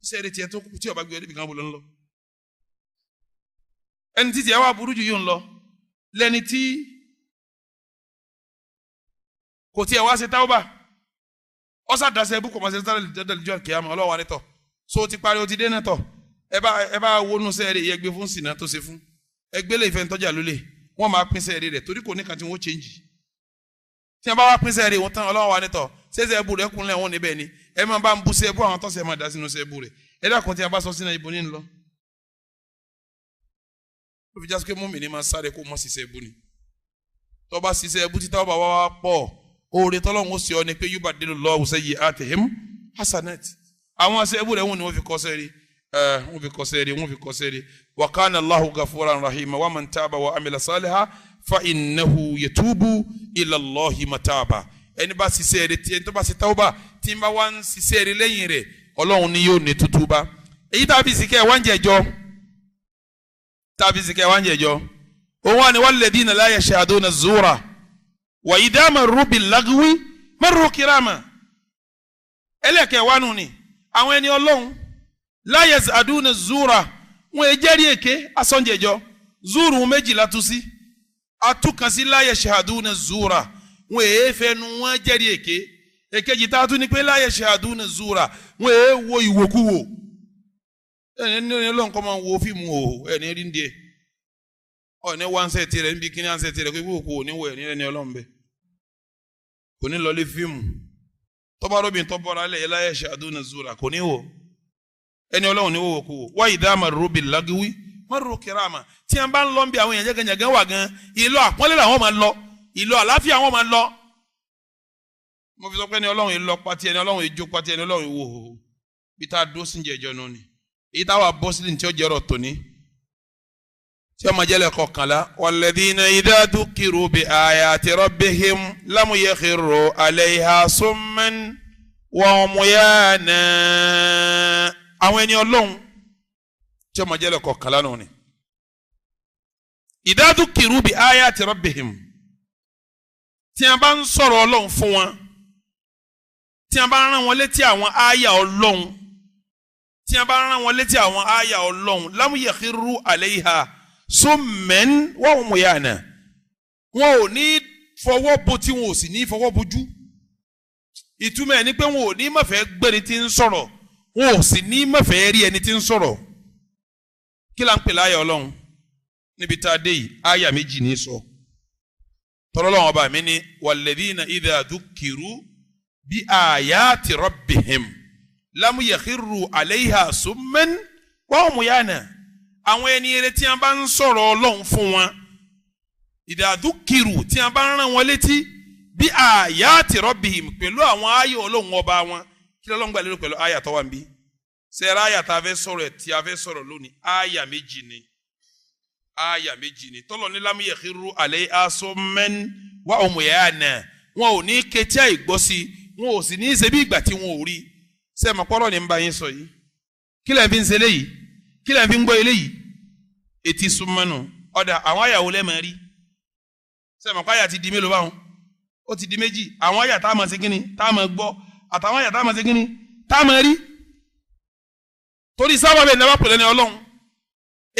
iṣẹ́ rẹ̀ tiẹ̀ tó kú tí ọba gbé ọdẹ kan bó lọ ń lọ ẹni tí tiẹ̀ wá burú jù yóò ń lọ lẹ́ni tí kò tiẹ̀ wá ṣe táwọ́bà ọ̀sà dasẹ̀ ẹbú kò mọ̀ ṣe dáadáa kíámà ọlọ́wà nítọ̀ so ti parí o ti dé náà tọ̀ ẹ bá wọnú sẹ́ẹ̀rẹ̀ yẹ gbé fún sínà tó ṣe fún ẹgbẹ́ lè fẹ́ ń tọ́jà lólè wọ́n máa pín sẹ́ẹ̀rẹ̀ rẹ̀ torí kò ní kan tí wọ́n change tí wọ́n bá wá pín sẹ́ẹ̀rẹ̀ wọ́n tán ọlọ́wọ́ wa nítọ̀ ṣẹ́ṣẹ́ ẹbú rẹ̀ kúnlẹ̀ wọn níbẹ̀ ni ẹ máa bá ń bú sí ẹbú àwọn tọ́sẹ̀ máa dá sínú sẹ́ẹ̀bù rẹ̀ ẹ dákun tí wọ́n bá sọ sínú ibo ní lọ. ó fi jásí pé mọ́mì ní máa sáré kó mọ́ sí sẹ́ẹ̀bù ni tó bá ṣiṣẹ́ ẹbú títà ọba wá pọ̀ oore tọ́lọ́run ó sì ọ ni pé yubadilullahu sayyi'atihim hasanat àwọn àṣẹ ẹbú rẹ̀ wọ́n ni wọ́n fi kọ́ sẹ́rí wọ́n fi kọ́ sẹ́rí wa kana Allahu ghafuran rahima wa man taba wa amila salihan fa innahu yatubu ila Allahi mataba ẹni bá ṣiṣẹ́ rẹ̀ tí ẹni tó bá ṣe tawba tí ń bá wá ń ṣiṣẹ́ rẹ̀ lẹ́yìn rẹ̀ Ọlọ́run ni yóò ní tútúbá èyí tàbí sìkẹ́ wá ń jẹjọ́ òun wà ní walladhina la yashhaduna az-zura wa idha marru bil-lagwi marru kirama ẹlẹ́kẹ̀ wá nù ni àwọn ẹni Ọlọ́run la yashhaduna az-zura wọn èjẹ́rìí èké asọ́njẹjọ́ zuru méjìlá tú sí atúkan sí la yashhaduna az-zura wọn èéfẹ́nu wọn jẹ́rìí èké èkejì tá a tún ní pé la yashhaduna az-zura wọn èéwo ìwòkúwò ẹni Ọlọ́run kọ́ máa wo fíìmù o ẹni rí ń díẹ̀ ní wọ́n ṣe tirẹ̀ níbi kíní à ń ṣe tirẹ̀ pé kò ní wọ̀ ẹni Ọlọ́run bẹ́ẹ̀ kò ní lọlé fíìmù tọ́ba robin tọ́bọ̀rọ̀ alẹ́ la yashhaduna az-zura kò ní wọ̀ ẹni Ọlọ́run ní wọ̀ kò wọ̀ wa idha marru bil-lagwi marru kirama tí wọ́n bá ń lọ bí àwọn èèyàn jẹ́gẹ́jẹ́gẹ́ wà gan ìlọ àpọ́nlé làwọn máa lọ ìlọ àláfíà wọn máa lọ mo fi sọ pé ẹni Ọlọ́run ìlọ pati ẹni Ọlọ́run ìjó pati ẹni Ọlọ́run ìwò bí tá a dó sí jẹjọ nù ni èyí táwa bọ́ sílẹ̀ ní tí ó jẹ́rọ̀ tòní tí ó máa jẹ́lẹ̀ kọkànlá walladhina idha dhukiru bi ayati rabbihim lam yakhiru alayha summan wa umyana àwọn ẹni Ọlọ́run tí ó máa jẹ́lẹ̀ kọkànlá nù ni idha dhukiru bi ayati rabbihim tí a bá ń sọ̀rọ̀ Ọlọ́run fún wọn tí a bá rán wọn létí àwọn àyà Ọlọ́run tí a bá rán wọn létí àwọn àyà Ọlọ́run lam yakhiru alayha summan wa umyana wọn ò ní fọwọ́ bo tí wọn ò sì ní fọwọ́ bojú ìtumọ̀ ẹ̀ ni pé wọn ò ní mọ̀fẹ́ gbẹ́ni tí ń sọ̀rọ̀ wọn ò sì ní mọ̀fẹ́ rí ẹni tí ń sọ̀rọ̀ kí la ń pè láyà Ọlọ́run níbi tá a dé yìí àyà méjì ní sọ tọ́lọ́lọ́wọ́n ọba mi ní walladhina idha dhukiru bi ayati rabbihim lam yakhiru alayha summan wa umyana àwọn ẹni eré tí a bá ń sọ̀rọ̀ Ọlọ́run fún wọn idha dhukiru tí a bá ń rán wọn létí bi ayati rabbihim pẹ̀lú àwọn ayọ̀ Ọlọ́run ọba wọn kí lọ́lọ́run gbà lérò pẹ̀lú ayà tó wà ń bí sẹ́ra ayà tá a fẹ́ sọ̀rọ̀ ẹ̀ tí a fẹ́ sọ̀rọ̀ lónìí ayà méjì ni tọ́lọ̀ ní lam yakhiru alayha summan wa umyana wọn ò ní ketí àìgbọ́ sí wọn ò sì ní í ṣe bí ìgbà tí wọn ò rí sẹ́ẹ̀ mọ̀ pọ́lọ́ ní ń bá yín sọ yìí kí lẹ́ẹ̀ fi ń ṣe léyìí kí lẹ́ẹ̀ fi ń gbọ́ eléyìí etí súnmọ́nù ọ̀dà àwọn àyàwó lẹ́ẹ̀mọ̀ rí sẹ́ẹ̀ mọ̀ pé àyà ti di mélòó báwọn ó ti di méjì àwọn àyà tá a máa ṣe kíni tá a máa gbọ́ àtàwọn àyà tá a máa ṣe kíni tá a máa rí torí sábà bẹ́ẹ̀ ní wọ́n pèlè ní Ọlọ́run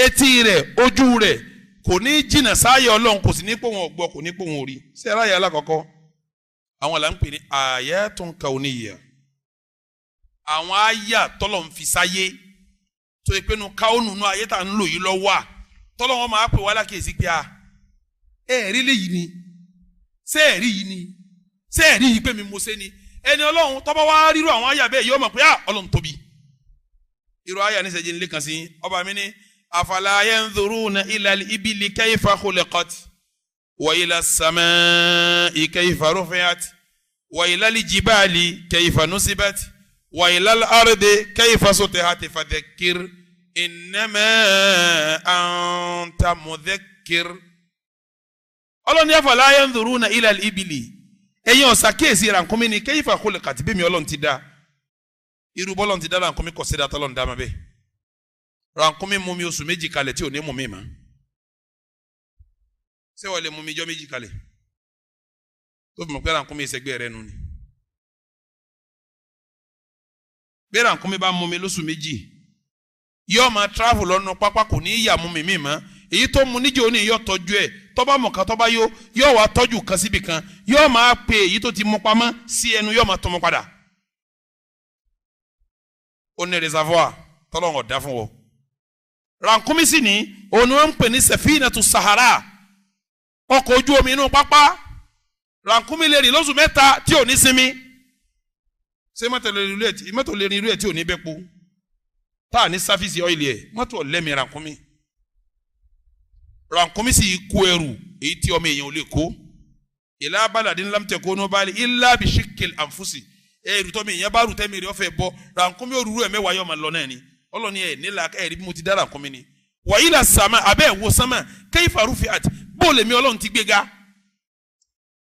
etí rẹ̀ ojú rẹ̀ kò ní jìnnà sáyẹ Ọlọ́run kò sì ní pò wọn gbọ́ kò ní pò wọn rí sẹ́ẹ̀ ráyà alákọ̀ọ́kọ́ àwọn là ń pè ní ayatun kauniyya àwọn àyà tọ́lọ̀ ń fi sáyé tó yẹ pé nu káwọnù nù ayé tá à ń lò yìí lọ́wọ́ à tọ́lọ̀ wọn máa pè wá lákèésí pé a ẹ̀ẹ́rí léyìí ni sẹ́ẹ̀rí yìí ni sẹ́ẹ̀rí yìí pé mi mo ṣe ni ẹni Ọlọ́run tọ́ba wá rírú àwọn àyà bẹ́ẹ̀ yóò mọ̀ pé Ọlọ́run tóbi irú àyà ní sẹ́jẹ́ nílé kan sí ọba mi ní afala yanzuruna ila al-ibili kayfa khuliqat wa ila as-samai kayfa rufi'at wa ila al-jibali kayfa nusibat wa ila al-ardi kayfa sutihat fadhakkir innama anta mudhakkir Ọlọ́run ní afala yanzuruna ila al-ibili ẹ̀yin ó ṣàkíyèsí ràkúnmí ni kayfa khuliqat bí mi Ọlọ́run ti dá irú bọ́lọ́run ti dá ràkúnmí kò sí dá tọ́lọ́run dá ma bẹ́ẹ̀ ràkúnmí mú mi oṣù méjì kalẹ̀ tí ò ní mú mi mọ́ ṣé wọ́n lè mú mi jọ́ méjì kalẹ̀ tó fi mọ̀ pé ràkúnmí ìṣẹ́gbẹ́ rẹ nù ni bí ràkúnmí bá mú mi lóṣù méjì yóò máa travel lọ́nà pápá kò ní í yà mú mi mí mọ́ èyí tó mú níjẹ́ òní yóò tọ́jú ẹ̀ tọ́ba mọ̀ká tọ́ba yóò wá tọ́jú kan síbi kan yóò máa pe èyí tó ti mú pamọ́ sí ẹnu yóò máa tọmọ padà ó ní reservoir tọ́lọ́run ọ̀dá fún wọ. ràkúnmí sì ní òun ni wọ́n ń pè ní safinatu sahara ọkọ̀ ojú omi inú pápá ràkúnmí lè rìn lóṣù mẹ́ta tí ò ní sinmi ṣé mọ́tò lè rìn irú ẹ̀ tí ò ní bẹ́ po tá à ní sáfíìsì ọ́ìlì ẹ̀ mọ́tò ọ̀lẹ́mì ràkúnmí sì kó ẹrù èyí tí ọmọ èèyàn ò lè kó ila baladin lam takunu bali illa bi shikkil anfusi ruto mi yan ba rute mi re o fe bo rankumi oruru e mewa yo ma lo na ni Ọlọ́run e ni la ka ri bí mo ti dá rankumi ni wa ila sama abe wo sama kayfa rufi'at bo le mi Ọlọ́run ti gbéga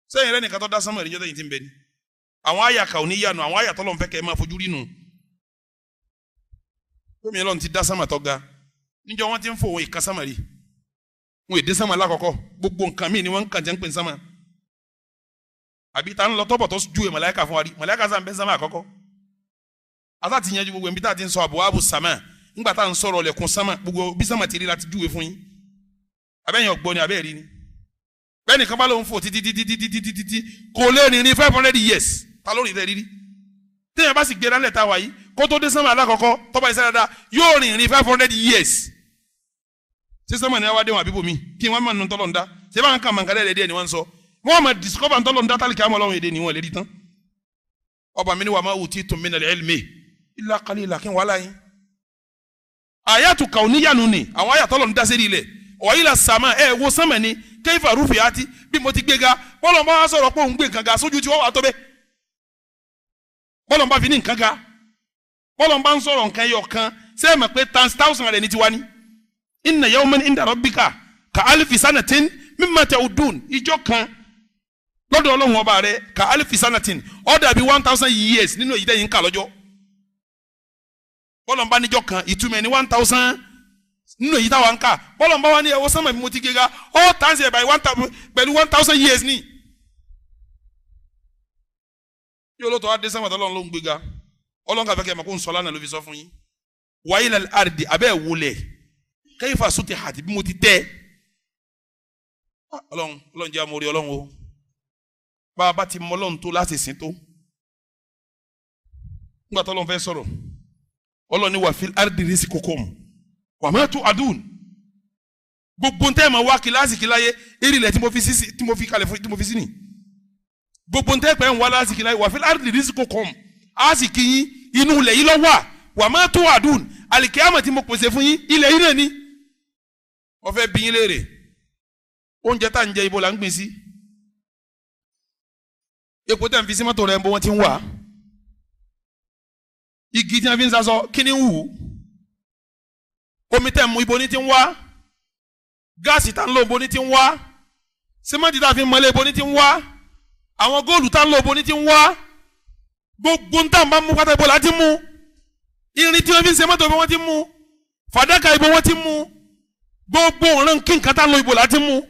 sẹ́yìn rẹ̀ nìkan tó dá sama ri jo tin be ni àwọn aya kauniya nu àwọn aya t'Ọlọ́run fẹ́ kẹ́ máa fojú rí nu bo mi Ọlọ́run ti dá sama tó ga níjọ́ wọ́n ti ń fò wọ́n ìka sama rí wọ́n èdè sama lákọ̀ọ́kọ́ gbogbo nǹkan mi ni wọ́n kàn jẹ́ ń pè sama àbí ta ń lọ tọ́bọ̀ tó ju màláíkà fún wa rí màláíkà sáà ń bẹ sama àkọ́kọ́ asa ti yanjú gbogbo ẹ̀mí tá a ti ń sọ àbúwábù sama ńgbà tá a ń sọ̀rọ̀ lẹ̀kùn sama gbogbo bí sama ti rí láti júwe fún yín abẹ́yẹn ọ̀gbọ́n ni abẹ́ẹ̀ rí ni bẹ́ẹ̀ nìkan bá lóun fò títí kò lè rìn ní 500 years ta ló rìn rẹ̀ rírí téèyàn bá sì gbé dánlẹ̀ tá a wà yìí kó tó dé sama alákọ̀ọ́kọ́ tọ́ba ìṣẹ́ dáadáa yóò rìn ní 500 years ṣé sama ni wá dé wọn àbíbò mi kí wọ́n máa nù tọ́lọ̀ ń dá ṣé báwọn kan màǹkàdé ẹ̀dẹ́ ni wọ́n ń sọ wọ́n máa discover ntọ́lọ̀ ń dá tálíkì àmọ́ ọlọ́run èdè ni wọ́n lè rí tán ọba mi ni wà máa wù tí tún mí nàlẹ́ ẹ̀lmẹ́ illa qalila kí n wà láyé àyàtù kauniyanu ni àwọn àyàtọ́lọ̀ ń dá sí ilẹ̀ ọ̀ ila sama ẹ̀ wo sama ni kayfa rufi'ati bí mo ti gbéga bọ́lọ̀ bá wá sọ̀rọ̀ pé òun gbé nǹkan ga sójú tí wọ́n wà tó bẹ́ bọ́lọ̀ bá fi ní nǹkan ga bọ́lọ̀ bá ń sọ̀rọ̀ nǹkan yọ kan ṣé ẹ mọ̀ pé times 1000 rẹ̀ ní tiwa ni inna yawman inda rabbika ka alfi sanatin mimma ta'udun ìjọ kan lọ́dọ̀ Ọlọ́run ọba rẹ̀ ka alfi sanatin ó dà bí 1000 years nínú èyí tẹ́yìn ń kà lọ́jọ́ bọ́lọ̀ bá níjọ́ kan ìtumọ̀ ní 1000 nínú èyí táwa ń kà bọ́lọ̀ bá wà ní ẹwọ́ sánmà bí mo ti gẹ́gá ó tàǹsì ẹ̀ báyìí pẹ̀lú 1000 years ní. yóò lóòótọ́ wá dé sánmà tó Ọlọ́run ló ń gbéga Ọlọ́run kàfẹ́ kẹ́ ẹ̀ mọ̀ kó ń sọ lánàá ló fi sọ fún yín. wa ila al-ardi abẹ́ wọlé kayfa sutihat bí mo ti tẹ́ Ọlọ́run jẹ́ amórí Ọlọ́run o bá a bá ti mọ Ọlọ́run tó láti sìn tó nígbà tó Ọlọ́run fẹ́ sọ̀rọ̀ Ọlọ́run ní wa fil ardi rizqukum wa ma tu'adun gbogbo ntẹ́ ma wá kíláàsì kíláyé eré ilẹ̀ tí mo fi kalẹ̀ fún tí mo fi sí ni gbogbo ntẹ́ pẹ́ ń wá láàsì kíláyé wa fil ardi rizqukum á sì kí yín inú ilẹ̀ yìí lọ wà wa ma tu'adun àlìkíyàmọ̀ tí mo pèsè fún yín ilẹ̀ yìí náà ni wọ́n fẹ́ bí yín léèrè oúnjẹ tá à ń jẹ ibo là ń gbìn sí epo tẹ̀ ń fi sí mọ́tò rẹ̀ ń bọ́ wọ́n ti ń wà igi tí wọ́n fi ń sasọ kí ni ń wù omi tẹ̀ ń mu ibo ní ti ń wá gáàsì tá ń lò ibo ní ti ń wá símẹ́ǹtì tá a fi ń mọ́lé ibo ní ti ń wá àwọn góòlù tá ń lò ibo ní ti ń wá gbogbo ń tà ń bá mú pátá ibo là ti mú irin tí wọ́n fi ń ṣe mọ́tò ibo wọ́n ti mú fàdákà ibo wọ́n ti mú gbogbo òun kí nǹkan tá ń lò ibo là ti mú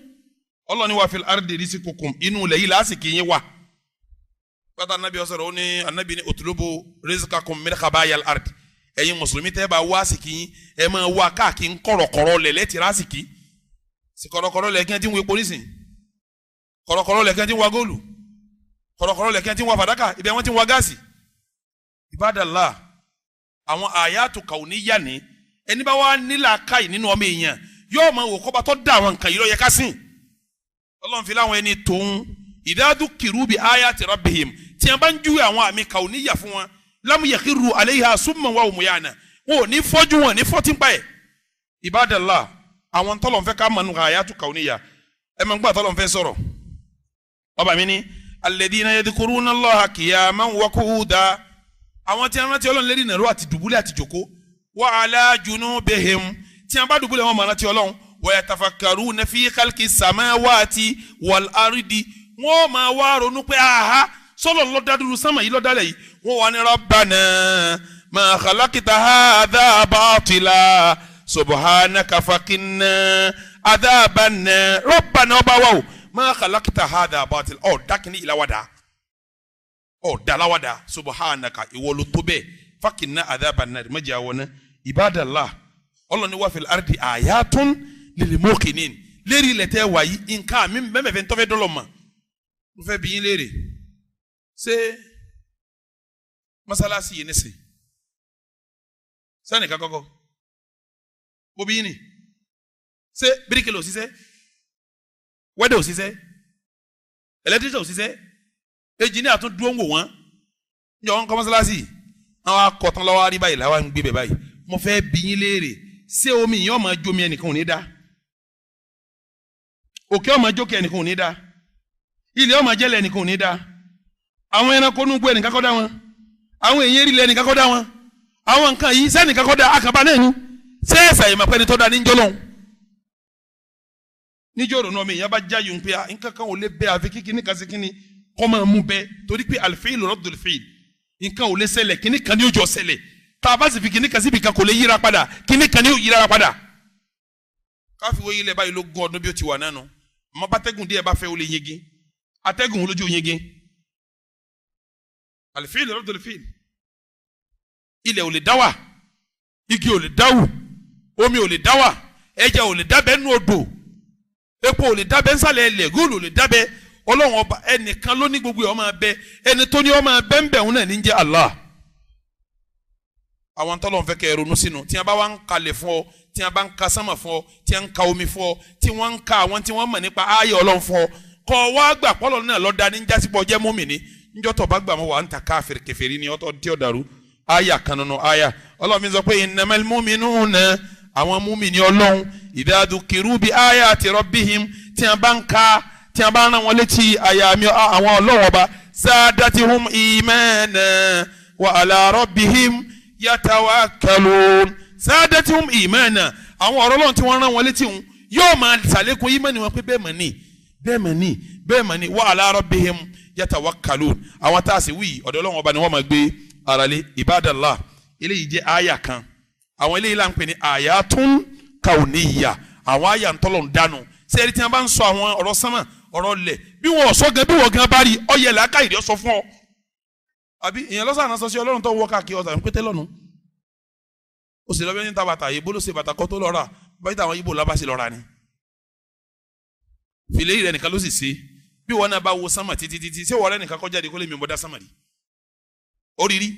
Ọlọ́run ní wa fil ardi rizqukum inú ilẹ̀ yìí lásìkò yín wà pátá anabi ọ̀sọ̀rọ̀ ó ní anabi ní utlubu rizqakum min khabayal ardi ẹ̀yin mùsùlùmí tẹ́ bá wá àsìkò yín ẹ máa wá káàkiri kọ̀rọ̀kọ̀rọ̀ lẹ̀ lẹ́tì rásìkì sí kọ̀rọ̀kọ̀rọ̀ lẹ̀ kí wọ́n ti ń wo epo nísìn kọ̀rọ̀kọ̀rọ̀ lẹ̀ kí wọ́n ti ń wa góòlù kọ̀rọ̀kọ̀rọ̀ lẹ̀ kí wọ́n ti ń wa fàdákà ibẹ̀ wọ́n ti ń wa gáàsì ibadallah àwọn àyàtù kauniyya ni ẹni bá wá nílà káì nínú ọmọ èèyàn yóò máa wò kọ́ba tó dá àwọn nǹkan yìí ló yẹ ká sìn Ọlọ́run fi láwọn ẹni tóun ìdádú kìrúbi ayati rabbihim tí wọ́n bá ń júwe àwọn àmì kauniyya fún wọn lam yakhiru alayha summan wa umyana wọn ò ní fọ́jú wọn ní fọ́tínpá ẹ̀ ibadallah àwọn tọ́lọ̀ fẹ́ ká mọ̀nù àyàtú kauniyya ẹ máa ń gbà tọ́lọ̀ fẹ́ sọ̀rọ̀ ọba mi ní alladhina yadhkuruna Allaha qiyaman wa qu'udan àwọn tí wọ́n rántí Ọlọ́run lérí nàró àti dùbúlẹ̀ àti jòkó wa ala junubihim tí wọ́n bá dùbúlẹ̀ wọn mọ̀ rántí Ọlọ́run wa yatafakkaruna fi khalqi samawati wal ardi wọ́n máa wá ronú pé aha sọ́lọ̀ lọ́dádúró sánmà yìí lọ́dálẹ̀ yìí wọ́n wà ní rabbana ma khalaqta hadha batila subhanaka faqina adhaban nar rabbana ọba wa o ma khalaqta hadha batila ọ̀ dákìní ìlàwàdà ọ̀ dàláwàdà subhanaka ìwọ ló tó bẹ́ẹ̀ faqina adhaban nar mẹ́jẹ̀ àwọn náà ibadallah ọlọ́ni wà fil ardi ayatun lil muqinin lérí ilẹ̀ tẹ́ wáyé nǹkan mi mẹ́mẹ́fẹ́ ń tọ́fẹ́ dọ́lọ́ mọ́ mo fẹ́ bí yín léèrè ṣé masalasi yìí ní sè sani kakọkọ mo bí yín ni ṣé bíríkìlì ò ṣiṣẹ́ wẹ́dẹ̀ ò ṣiṣẹ́ ẹlẹ́tíríṣà ò ṣiṣẹ́ ẹnjìníà tún dúró ń wò wọ́n ń yọ wọn kọ́ masalasi àwọn akọ̀tàn lọ́wọ́ àrí báyìí làwọn ń gbé bẹ̀ báyìí mo fẹ́ bí yín léèrè ṣé omi yìí ọmọ jómi ẹnìkan ò ní dá òkè ọmọ jókè ẹnìkan ò ní dá ilé ọmọ jẹ́lẹ̀ ẹnìkan ò ní dá àwọn ẹranko nú gbé ẹnìkan kọ́ dá wọn àwọn èèyàn rí lẹ́ ẹnìkan kọ́ dá wọn àwọn nǹkan yìí sẹ́nìkan kọ́ dá akàbá náà ni sẹ́ẹ̀sà yìí máa pẹ́ni tó dá ní jọlọ́hún níjọ́ òrò náà mi ìyá bá jáyò ń pé nǹkan kan ò lè bẹ́ àfi kíkíní kan sí kíní kọ́ máa mú bẹ́ torí pé al-fi'l raddul fi'l nǹkan ò lè ṣẹlẹ̀ kíní kan ní ó jọ ṣẹlẹ̀ tá a bá sì fi kíní kan síbi kan kò lè yíra padà kíní kan ní ó yíra padà káfíwé ilẹ̀ báyìí ló gún ọdún bí ó ti wà nánu ọmọ bátẹ́gùn díẹ̀ bá fẹ́ ó lè yege atẹ́gùn olójú yege al-fi'l raddul fi'l ilẹ̀ ò lè dá wà igi ò lè dáwù omi ò lè dá wà ẹja ò lè dábẹ́ nú odò epo ò lè dábẹ́ nsàlẹ̀ ẹlẹ̀ góòlù ò lè dábẹ́ ọlọ́run ọba ẹnìkan ló ní gbogbo ẹ̀ ọmọ abẹ ẹni tó ní ọmọ abẹ ń bẹ̀ òun náà ní jẹ́ Allah àwọn tọ́lọ̀ fẹ́ kẹ́ ẹ ronú sínú tí wọ́n bá wá ń kalẹ̀ fún ọ tí wọ́n bá ń ka sánmà fún ọ tí wọ́n ń ka omi fún ọ tí wọ́n ń ka àwọn tí wọ́n mọ̀ nípa ayé ọlọ́run fún ọ kọ́ wá gbà pọ́lọ́ náà lọ́dà ní jásípọ̀ jẹ́ mùmínì níjọ́ tó bá gbà mọ́ wà ń ta káfíìrì kèfèrí ni ọtọ́ tí ó dàrú aya kan nínú aya ọlọ́run mi sọ pé innamal mu'minuna àwọn mùmínì ọlọ́run idha dhukiru bi ayati rabbihim tí wọ́n bá ń ka tí wọ́n bá rán wọn létí àyà mi àwọn ọlọ́run ọba zadatihum imana wa ala rabbihim yatawakkalun zadatihum imana àwọn ọ̀rọ̀ ọlọ́run tí wọ́n rán wọn létí wọn yóò máa ṣàlékún ìmánì wọn pé bẹ́ẹ̀ mọ̀ ní wa ala rabbihim yatawakkalun àwọn tá a sì wí ọ̀dọ̀ ọlọ́run ọba ni wọ́n máa gbé arale ibadallah eléyìí jẹ́ aya kan àwọn eléyìí là ń pè ní ayatun kauniyya àwọn aya ń tọ́lọ̀ ń dánu sẹ́ẹ̀rì tí wọ́n bá ń sọ àwọn ọ̀rọ̀ sánmà ọ̀rọ̀ lẹ̀ bí wọ́n sọ gan bí wọ́n gan bá rí ọyẹ làákà ìdí ọ̀sọ̀ fún ọ. àbí ìyẹn lọ́sàn án sọ sí ọlọ́run tó wọ́ káàkiri ọ̀sán pété lọ́nu. ó sì lọ bí ẹni ta bàtà yìí bó ló ṣe bàtà kọ́ tó lọ́ra báyìí táwọn ibo lábá sí lọ́ra ni. fìlẹ̀ rẹ̀ nìkan ló sì ṣe bí wọ́n náà bá wo sánmà títí ṣé wọ́n rẹ̀ nìkan kọjá de kó lè mi bọ́ dá sánmà rí. oríire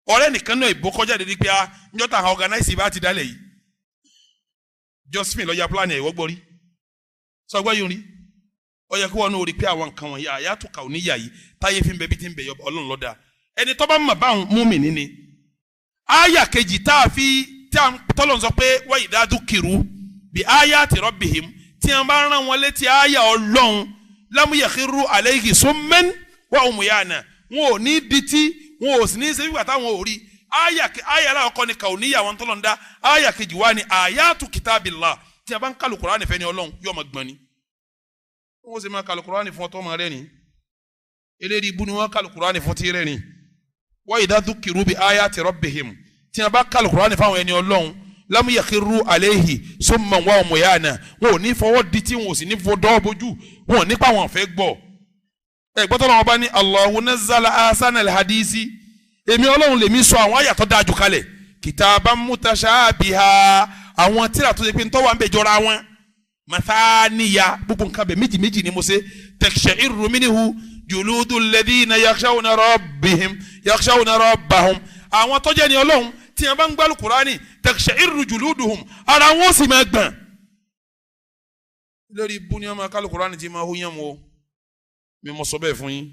ọ̀rẹ́ nìkan náà ìbò kọjá de ní pé njọ́ ta àwọn organize bá ti dálẹ̀ yìí Josephine lọ́ọ́ ya plan ẹ̀ wọ́gbọ́rí sọgbọ́n yìí rí ó yẹ kí wọn náà rí pé àwọn nǹkan wọ̀nyí àyàtò kà ó níyà yìí táyé fi ń bẹ bí ti ń bẹ yọ ọlọ́run lọ́dà ẹni tó bá ń mọ̀ báwọn mùmínì ni. àyà kejì tá a fi tí a tọ́lọ̀ sọ pé wa idha dhukiru bi ayati rabbihim tí a bá rán wọn létí àyà ọlọ́run lam yakhiru alayhi summan wa umyana wọn ò ní dití wọn ò sì ní sẹ́yìn gbàtà wọn ò rí àyà aláwọ̀ kọ́ ni kà ó níyà wọn tọ́lọ̀ ń dá àyà kejì wá ni ayatu kitabillah tí a bá ń kàlù Kùránì fẹ́ ni ọlọ́run yóò máa gbọ́n ni wọ́n sì máa kàlù Kùránì fún ọtọ́ máa rẹ́ ni eléyìí ibú ni wọ́n kàlù Kùránì fún tí rẹ́ ni wa idha dhukiru bi ayati rabbihim tí a bá kàlù Kùránì fáwọn ẹni ọlọ́run lam yakhiru alayhi summan wa umyana wọn ò ní fọwọ́ di tí wọn ò sì ní fọ dọ́ bójú wọn ò ní pa wọn fẹ́ gbọ́ ẹ gbọ́dọ̀ wọn bá ní Allahu nazzala ahsana al-hadisi èmi ọlọ́run lèmi sọ àwọn àyàtọ̀ dájú kalẹ̀ kitaban mutashabiha àwọn tíra tó ṣe pé ntọ́wà ń bẹ jọra wọn mathaniya gbogbo nǹkan bẹ méjì ni mo ṣe taksha'irru minhu juludul ladhina yakhshawna rabbahum àwọn tó jẹ́ ni ọlọ́run tí wọ́n bá ń gbálù Kùránì taksha'irru juluduhum ara wọn sì máa gbọ̀n lórí ibú ni wọ́n máa kálù Kùránì tí máa hó yẹn mọ́ mi mọ̀ sọ bẹ́ẹ̀ fún yín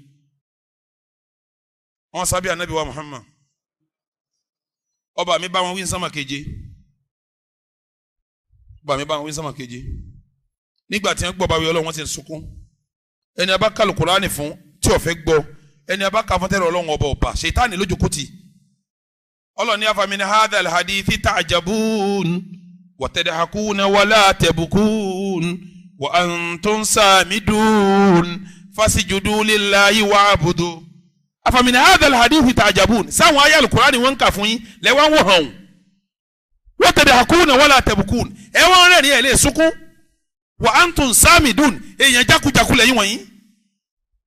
wọ́n sábẹ́ anabi wa Muhammad ọba mi bá wọn wí ní sámà keje ọba mi bá wọn wí ní sámà keje nígbà tí wọ́n gbọ́ bá wí ọlọ́run wọ́n ti ń sunkún ẹni a bá kálù Kùránì fún tí ó fẹ́ gbọ́ ẹni a bá ka fún tẹ́lẹ̀ ọlọ́run ọba ọba ṣètánì lójú kùtì ọlọ́run ní afamin hadha alhadithi ta'jabun wa tadhakuna wa la tabkun wa antum samidun fasjudu lillahi wa'budu afamin hadha alhadithi ta'jabun sáwọn ayé al-Qur'ani wọ́n kà fún yín lẹ́wọ́n wọ̀ hàn wa tadhakuna wa la tabkun ẹ̀wọ̀n rẹ̀ ní ẹ̀ lè sunkún wa antum samidun èèyàn jákujàku lẹ́yìn wọ̀nyí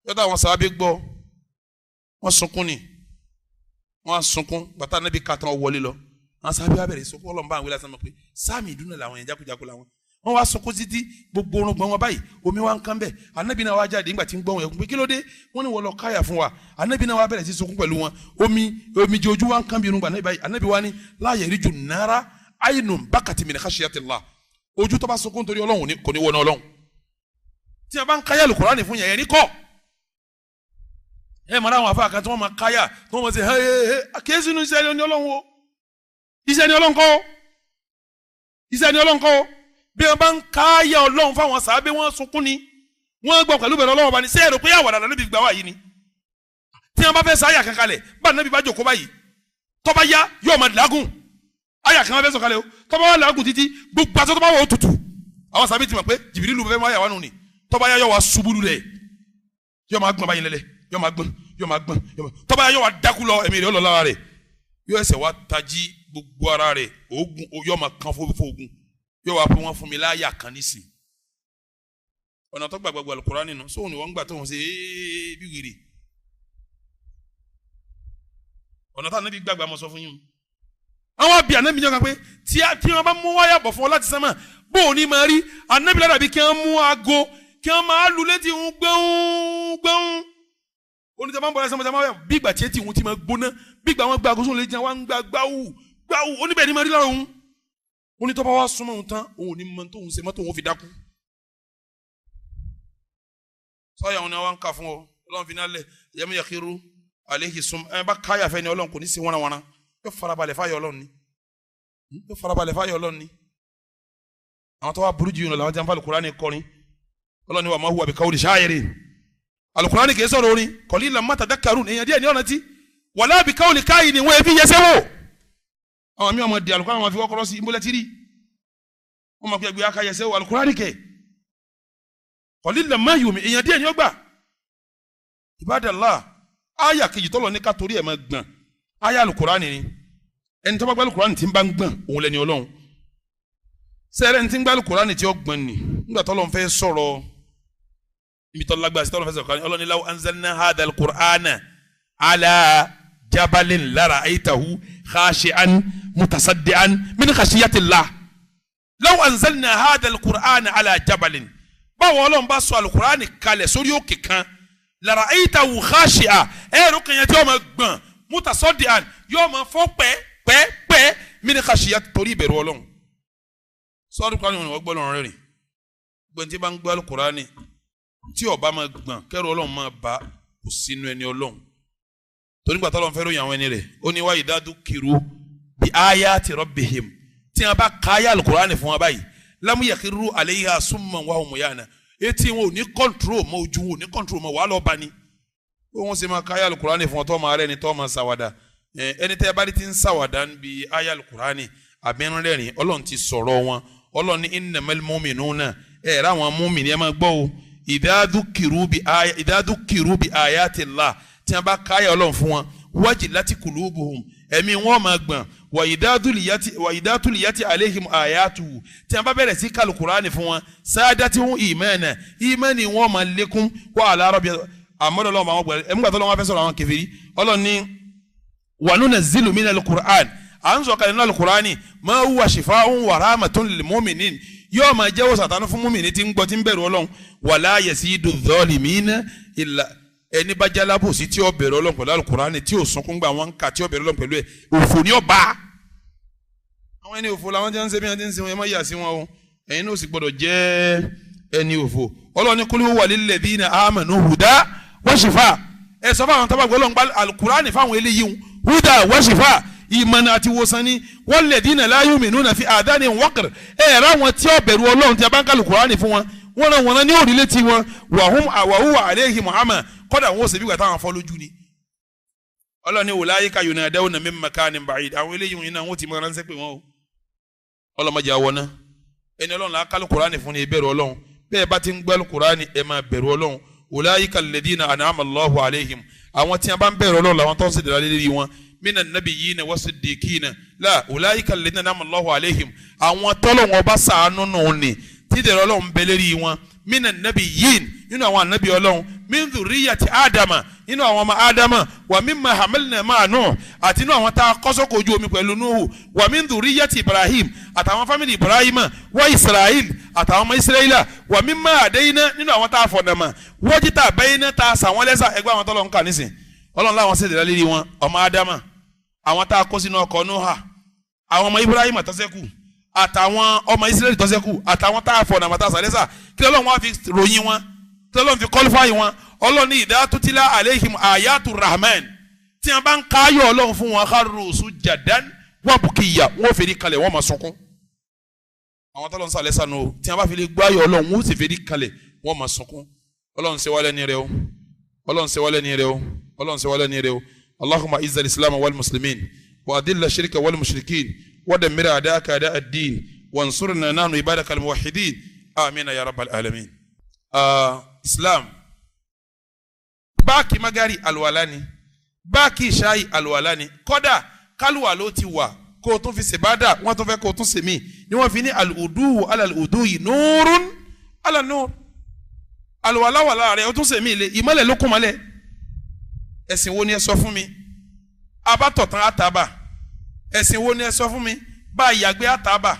yọ́tà àwọn sàábé gbọ́ wọ́n sunkún ni wọ́n sunkún bàtà níbi kàtàn wọlé lọ àwọn sàábé wà bẹ̀rẹ̀ sunkún ọlọ́mọba àwọn ìlàsàn mọ̀ pé samidun làwọn èèyàn jákujàku làwọn wọ́n wá sunkún títí gbogbo orun gbọ́n wọn báyìí omi wa ń kán bẹ́ẹ̀ anabi náà wá jáde nígbà tí ń gbọ́ wọn ẹ̀kún pé kí ló dé wọ́n ní wọ́n lọ káyà fún wa anabi náà wá bẹ̀rẹ̀ sí sunkún pẹ̀lú wọn omi jẹ ojú wa ń kán bí irun gbà náà báyìí anabi wa ní la yariju nara aynun bakati min khashiyatillah ojú tó bá sunkún torí ọlọ́run kò ní wọná ọlọ́run tí a bá ń káyà Al-Qur'ani fún yẹn ní kọ́ ẹ mọ̀ láwọn afáàkà tí wọ́n máa káyà tí wọ́n máa ṣe kéésì ní iṣẹ́ ni ọlọ́run o iṣẹ́ ni ọlọ́run kọ́ iṣẹ́ ni ọlọ́run kọ́ bí wọ́n bá ń káyà ọlọ́run fáwọn sàábé wọ́n sunkún ni wọ́n gbọ́ pẹ̀lú bẹ̀rẹ̀ Ọlọ́run bá ní sẹ́ẹ̀rù pé àwàdà lànàbí gbà wá yìí ni tí wọ́n bá fẹ́ sáyà kankanlẹ̀ bá nàbí bá jòkó báyìí tó bá yá yóò máa làágùn àyà kan fẹ́ sọ̀kalẹ̀ o tó bá wà làágùn títí gbogbo àti tó bá wà ó tutù àwọn sábẹ́ ti mọ̀ pé Jìbìrìlù fẹ́ máa yà wá nù ni tó bá yá yóò wá ṣubúlù rẹ̀ yóò máa gbọ́n báyìí lẹ́lẹ̀ yóò máa gbọ́n tó bá yá yóò wá dákú lọ ẹ̀mí rẹ̀ ó lọ lára rẹ̀ yóò ẹsẹ̀ wá tají gbogbo ara rẹ̀ oògùn yóò máa kan fóògùn yóò wá pé wọ́n fún mi láyà kan nísìn ọ̀nà tó gbàgbọ́ Al-Kùránì nínú sóhun ni wọ́n gbà tó wọn ṣe bí wèrè ọ̀nà táwọn níbi gbàgbà mọ̀ sọ fún yín àwọn àbí ànábì yẹn kan pé tí wọ́n bá mú wáyà bọ̀ fún ọ láti sánmà bó o ní máa rí ànábì lára bí kí wọ́n mú aago kí wọ́n máa lu létí ń gbẹ́hún oníta máa ń bọ̀ ẹ́ sánmà wáyà bí ìgbà tí etí wọn ti máa gbóná bí ìgbà wọn gba àgọ́sọ̀ lè jẹun wọn ń gba gbáwù oníbẹ̀ ni máa rí lára òun onítọ́ bá wá súnmọ́ òun tán òun ò ní mọ tóun ṣe mọ́tò òun fi dákú sọ́yà òun ni wọ́n ń kà fún ọ ọlọ́run fi náà lẹ̀ yẹmu yakiru alehi sum ẹ bá káyà fẹ́ ni ọlọ́run kò ní sí wọ́nàwọ́nà yóò farabalẹ̀ fáyọ̀ ọlọ́run ni àwọn tó wá burú jù yìí làwọn tí wọ́n fa Al-Kùránì kọrin ọlọ́run ni wà máa hùwà bí káwọ́lì ṣááyẹ̀rì Al-Kùránì kì í sọ̀rọ̀ orin qalilan ma tadhakkarun èèyàn díẹ̀ ní ọ̀nà tí wala bí káwọ́lì káyì ni wọ́n fi yẹsẹ̀ wò àwọn mi ọmọ di Al-Kùránì wọn fi wọ́kọ́rọ́ sí ibùlẹ̀tìrì wọ́n máa fi ẹgbẹ́ akáyẹsẹ̀ wò Al-Kùránì kẹ̀ qalilan ma yu'min èèyàn díẹ̀ ní ọgbà Ibadallah aya kejì tọ́lọ̀ ní ká torí ẹ̀ máa gbọ̀n aya Al-Kùránì ni ẹni tó bá gbá Al-Kùránì tí ń bá ń gbọ̀n òun lẹni Ọlọ́run sẹ́rẹ̀ ní tí ń gbá Al-Kùránì tí ó gbọ̀n ni nígbà tọ́lọ̀ ń fẹ́ sọ̀rọ̀ ibi tọ́lọ̀ lágbà sí tọ́lọ̀ fẹ́ sọ̀rọ̀ Ọlọ́run ní law anzalna hadha al-Qur'ana ala jabalin lara'aytahu khashi'an mutasaddian min khashiyatillah law anzalna hadha al-Qur'ana ala jabalin báwo Ọlọ́run bá sọ Al-Kùránì kalẹ̀ sórí òkè kan lara'aytahu khashi'a ẹ̀rọ kan yẹn tí yóò máa gbọ̀n mutasaddian yóò máa fọ́ pẹ́ẹ́pẹ́ẹ́ min khashiyat torí ìbẹ̀rù Ọlọ́run sọ́ọ́dù kan ní wọ́n gbọ́ lọ́rùn rẹ̀ rìn gbọ́n tí bá ń gbọ́ Al-Kùránì tí ọba máa gbọ̀n kẹ́rù Ọlọ́run máa bá kò sínú ẹni Ọlọ́run torí gbàtọ́ Ọlọ́run fẹ́ ròyìn àwọn ẹni rẹ̀ ó ní wa idha dhukiru bi ayati rabbihim tí wọ́n bá káyà Al-Kùránì fún wọn báyìí lam yakhiru alayha summan wa hum yana etí wọn ò ní control mọ́ ojú wọn ò ní control mọ́ wàá lọ́ọ́ bá ní wọ́n sì máa káyà Al-Kùránì fún ọ tó máa rẹ̀ ni tó máa ṣàwàdà ẹni tẹ́ bá rí ti ń ṣàwàdà níbi ayà Al-Kùránì àbẹ̀rẹ̀rìn Ọlọ́run ti sọ̀rọ̀ wọn Ọlọ́run ní innamal mu'minuna ra àwọn mu'mini ẹ máa gbọ́ o idha dhukiru bi ayatillah tí wọ́n bá káyà Ọlọ́run fún wọn wajilati qulubuhum ẹ̀mí wọn máa gbọ̀n wa idha tuliyati alayhim ayatuhu tí wọ́n bá bẹ̀rẹ̀ sí ka Al-Kùránì fún wọn sadatihum imana ìmánì wọn máa lékún wa ala rabbihim àmọ́dọ̀ Ọlọ́run àwọn gbẹ̀rẹ̀ ẹ̀mú gbàtọ́ Ọlọ́run wọn fẹ́ sọ̀rọ̀ àwọn kèfèrí Ọlọ́run ní wa nunazzilu minal Qur'an à ń sọ̀kalẹ̀ nínú Al-Kùránì ma huwa shifa'un wa rahmatun lil mu'minin yóò máa jẹ́wọ́ sàtánù fún mùmìnì tí ń gbọ́ tí ń bẹ̀rù Ọlọ́run wala yasidu dhalimina illa ẹni bá jálábò sí tí ó bẹ̀rù Ọlọ́run pẹ̀lú Al-Kùránì tí ó sunkún gbà wọ́n ń kà tí ó bẹ̀rù Ọlọ́run pẹ̀lú ẹ̀ òfò ní ọba àwọn ẹni òfò làwọn tí wọ́n ń ṣe bí wọ́n ti ń ṣe wọn ẹ má yà sí wọn o ẹ̀yin náà sì gbọ́dọ̀ jẹ́ ẹni òfò Ọlọ́run ní kul huwa lilladhina amanu huda wa shifa ẹ sọ fáwọn tábà gbọ́dọ̀ gba Al-Kùránì fáwọn eléyìí huda wa shifa ìmọ̀nà àti wòsàn ni walladhina la yu'minuna fi adhanihim waqr ẹ̀ ra wọn tí ó bẹ̀rù Ọlọ́run tí a bá ń ka Al-Kùránì fún wọn wọn náà wọn ní òrìlẹ̀ tí wọn wa huwa alayhim muhammad kọ́dà wọn ò sì bí gbàtà àwọn afọlójú ni Ọlọ́run ní ulaika yunadawna min makanin ba'id àwọn eléyìí wọn náà wọn ti mọ ránṣẹ́ pé wọn o ọlọ́mọdé àwọn náà ẹni Ọlọ́run la ka Al-Kùránì fún ni ìbẹ̀rù Ọlọ́run bẹ́ẹ̀ bá ti ń gbọ́ Al-Kùránì ẹ máa bẹ̀rù Ọlọ́run ulaika alladhina an'ama Allahu alayhim àwọn tí a bá ń bẹ̀rù Ọlọ́run làwọn tó ń ṣèdèrè lérí wọn mina nabiyina wasiddiqina la ulaika alladhina an'ama Allahu alayhim àwọn tọ́lọ́wọ́n bá ṣàánú nù ní tídẹ̀rẹ̀ Ọlọ́run bẹ lérí wọn mina nabiyyin nínú àwọn ànábì Ọlọ́run min dhurriyyati Adama nínú àwọn ọmọ Adama wa mimma hamalna ma'a Nuh àti nínú àwọn tá a kọ́ sókò ojú omi pẹ̀lú Nuhu wa min dhurriyyati Ibrahim àtàwọn fámìlì Ibrahima wa Israel àtàwọn ọmọ Israẹla wa mimma hadayna nínú àwọn tá a fọ̀nàmà wajtabaina tá a sàwọn lẹ́sà ẹgbẹ́ àwọn tọ́lọ́ ń kà nísìn Ọlọ́run láwọn ṣèdèrè lérí wọn ọmọ Adama àwọn tá a kó sínú ọkọ̀ Nuha àwọn ọmọ Ibrahima tó ṣẹ́kù àtàwọn ọmọ Israẹli tó ṣẹ́kù àtàwọn tá a fọ̀nàmà tá a sàlẹ́sà kí Ọlọ́run wá fi ròyìn wọn kí Ọlọ́run fi kọ́lífàyì wọn Ọlọ́run ní idha tutila alayhim ayatu rahman tí wọ́n bá ń káyọ̀ Ọlọ́run fún wọn kharru sujjadan wa bukiya wọ́n fèrè kalẹ̀ wọ́n máa sunkún àwọn tọ́lọ́ ń sàlẹ́sà nù tí wọ́n bá fi lè gbáyọ̀ Ọlọ́run wọ́n sì fèrè kalẹ̀ wọ́n máa sunkún Ọlọ́run ṣe wá lẹ́ni rẹ̀ o Ọlọ́run ṣe wá lẹ́ni rẹ̀ o Ọlọ́run ṣe wá lẹ́ni rẹ̀ o Allahumma izza al-islam wal muslimin wa adilla ash-shirka wal mushrikin wa dammir a'da'aka a'da' ad-din wansurna nahnu ibadaka al-muwahhidin amina ya rabbal alamin. Islam báàkì magari alwalani báàkì ṣáì alwalani kódà kálùwà ló ti wà kó o tún fi ṣèbádà wọ́n tún fẹ́ kó o tún ṣèmí ni wọ́n fi ní al-udu ala al-udu yìí nurun ala nur alwalawala rẹ̀ o tún ṣèmí ilé ìmọ́lẹ̀ ló kún mọ́lẹ̀. Ẹ̀sìn wo ni ẹ sọ fún mi abátọ̀tán àtàbà ẹ̀sìn wo ni ẹ sọ fún mi bá ìyàgbé àtàbà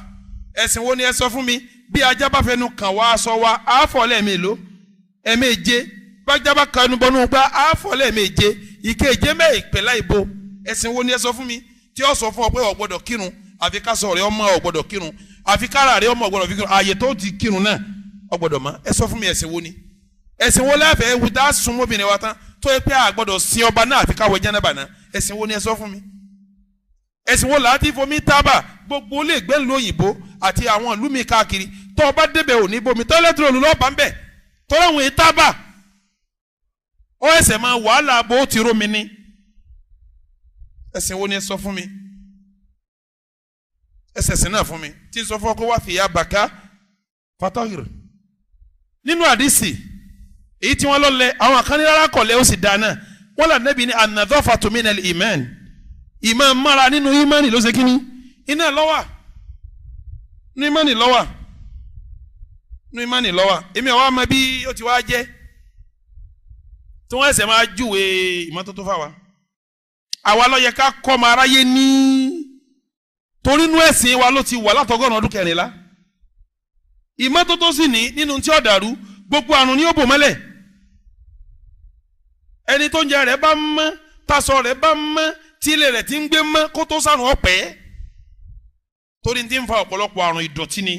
ẹ̀sìn wo ni ẹ sọ fún mi bí ajá bá fẹnu kàn wá aṣọ wa àáfọ̀ lẹ́ẹ̀mélòó ẹ̀ẹ̀méje bájá bá kanu bọ́nú gbá àáfọ̀ lẹ́ẹ̀méje ìkeje mẹ́ẹ̀pẹ̀lá ìbò ẹ̀sìn wo ni ẹ sọ fún mi tí ó sọ fún ọ pé o gbọ́dọ̀ kírun àfi ká sọ rẹ ọmọ o gbọ́dọ̀ kírun àfi kára rẹ ọmọ o gbọ́dọ̀ fi kírun ààyè tó ti kírun náà o gbọ́dọ̀ mọ̀ ẹ sọ fún mi ẹ̀sìn wo ni ẹ̀sìn wo láfẹ̀ẹ́ ewu tá a sun mọ́bìnrin wa tán tó yẹ pé a gbọ́dọ̀ sin ọba náà àfi káwé jẹ́nàbà náà ẹ̀sìn wo ni ẹ sọ fún mi ẹ̀sìn wo láti fomi tábà gbogbo lè gbẹ́ lóyìnbó àti àwọn ìlú mi káàkiri tó ọba débẹ̀ ò ní bomi tọ́lẹ́tì olùlọ́ọ̀bà ń bẹ̀ tọ́lẹ́wọ̀n yìí tábà ó ẹsẹ̀ máa wàhálà bó ti rómi ní ẹ̀sìn wo ni ẹ sọ fún mi ẹsẹ̀ sìn náà fún mi tí n sọ fún ọ kó wá fìyà bàká fatahir nínú àdìsí èyí tí wọ́n lọ lẹ àwọn kan ní rárá kọ̀lẹ́ ó sì dáná wọ́n là nẹ́bi ní an-nadhafatu minal iman ìmọ̀ mara nínú ìmánì ló ṣe kíní iná lọ́wà nínú ìmánì lọ́wà nínú ìmánì lọ́wà èmi àwọn ọmọ bí ó ti wá jẹ́ tí wọ́n ẹsẹ̀ máa júwe ìmọ́tótó fáwa àwa ló yẹ ká kọ́ ọmọ aráyé ní torí inú ẹ̀sìn wa ló ti wà látọgọ́rùn ọdún 14 ìmọ́tótó sì ní nínú tí ó dàrú gbogbo àrùn ní ó bò mọ́lẹ̀ ẹni tó ń jẹ rẹ̀ bá mọ́ tasọ rẹ̀ bá mọ́ tí ilé rẹ̀ ti ń gbé mọ́ kó tó sàrùn ọ̀pẹ́ torí ti ń fa ọ̀pọ̀lọpọ̀ àrùn ìdọ̀tí ni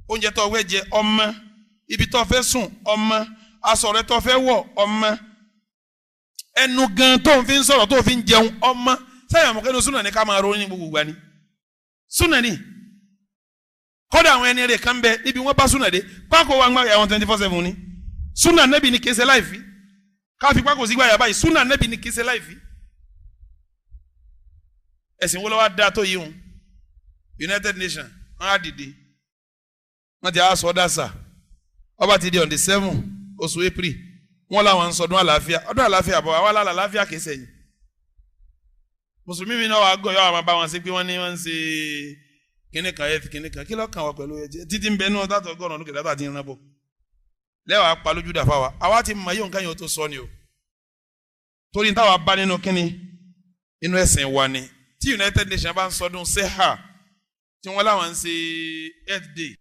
oúnjẹ tó fẹ́ jẹ ọmọ ibi tó fẹ́ sùn ọmọ aṣọ rẹ̀ tó fẹ́ wọ̀ ọmọ ẹnu gan tó ń fi ń sọ̀rọ̀ tó fi ń jẹun ọmọ sẹ́yìn àmọ́kẹ́nu súnà ní ká máa ronú ní gbogbo ìgbà ni súnà ni kọ́dà àwọn ẹni rẹ̀ kan bẹ níbi wọ́n bá súnà dé pákó wa ń gbá àwọn 24/7 ni súnà nẹ́bì ní kése láìfi káfí pákó sí gbáyà báyìí súnà nẹ́bì ní kése láìfi ẹ̀sìn wo ló wá dá tó yìí hùn United Nations wọ́n á dìde wọ́n ti á sọ dásà ọba ti di on the 7 oṣù April wọ́n làwọn ń sọdún àlàáfíà ọdún àlàáfíà bọ̀ wá lálà àlàáfíà kìí sẹ́yìn mùsùlùmí mi náà wà gọ̀ yọ àwọn bá wọn sí pé wọ́n ní wọ́n ń ṣe kíní kan ẹ̀fì kíní kan kí ló kàn wá pẹ̀lú ẹ̀jẹ̀ títí ń bẹ ní ọ̀dà tó gọ́ọ̀nà lókè dátà ti ń rán bọ̀ lẹ́wàá pa lójú dà fáwa àwa ti mọ yóò nǹkan yóò tó sọ ni o torí táwa bá nínú kíní inú ẹ̀sìn wa ni tí United Nations bá ń sọdún seha tí wọ́n láwọn ń ṣe Earth Day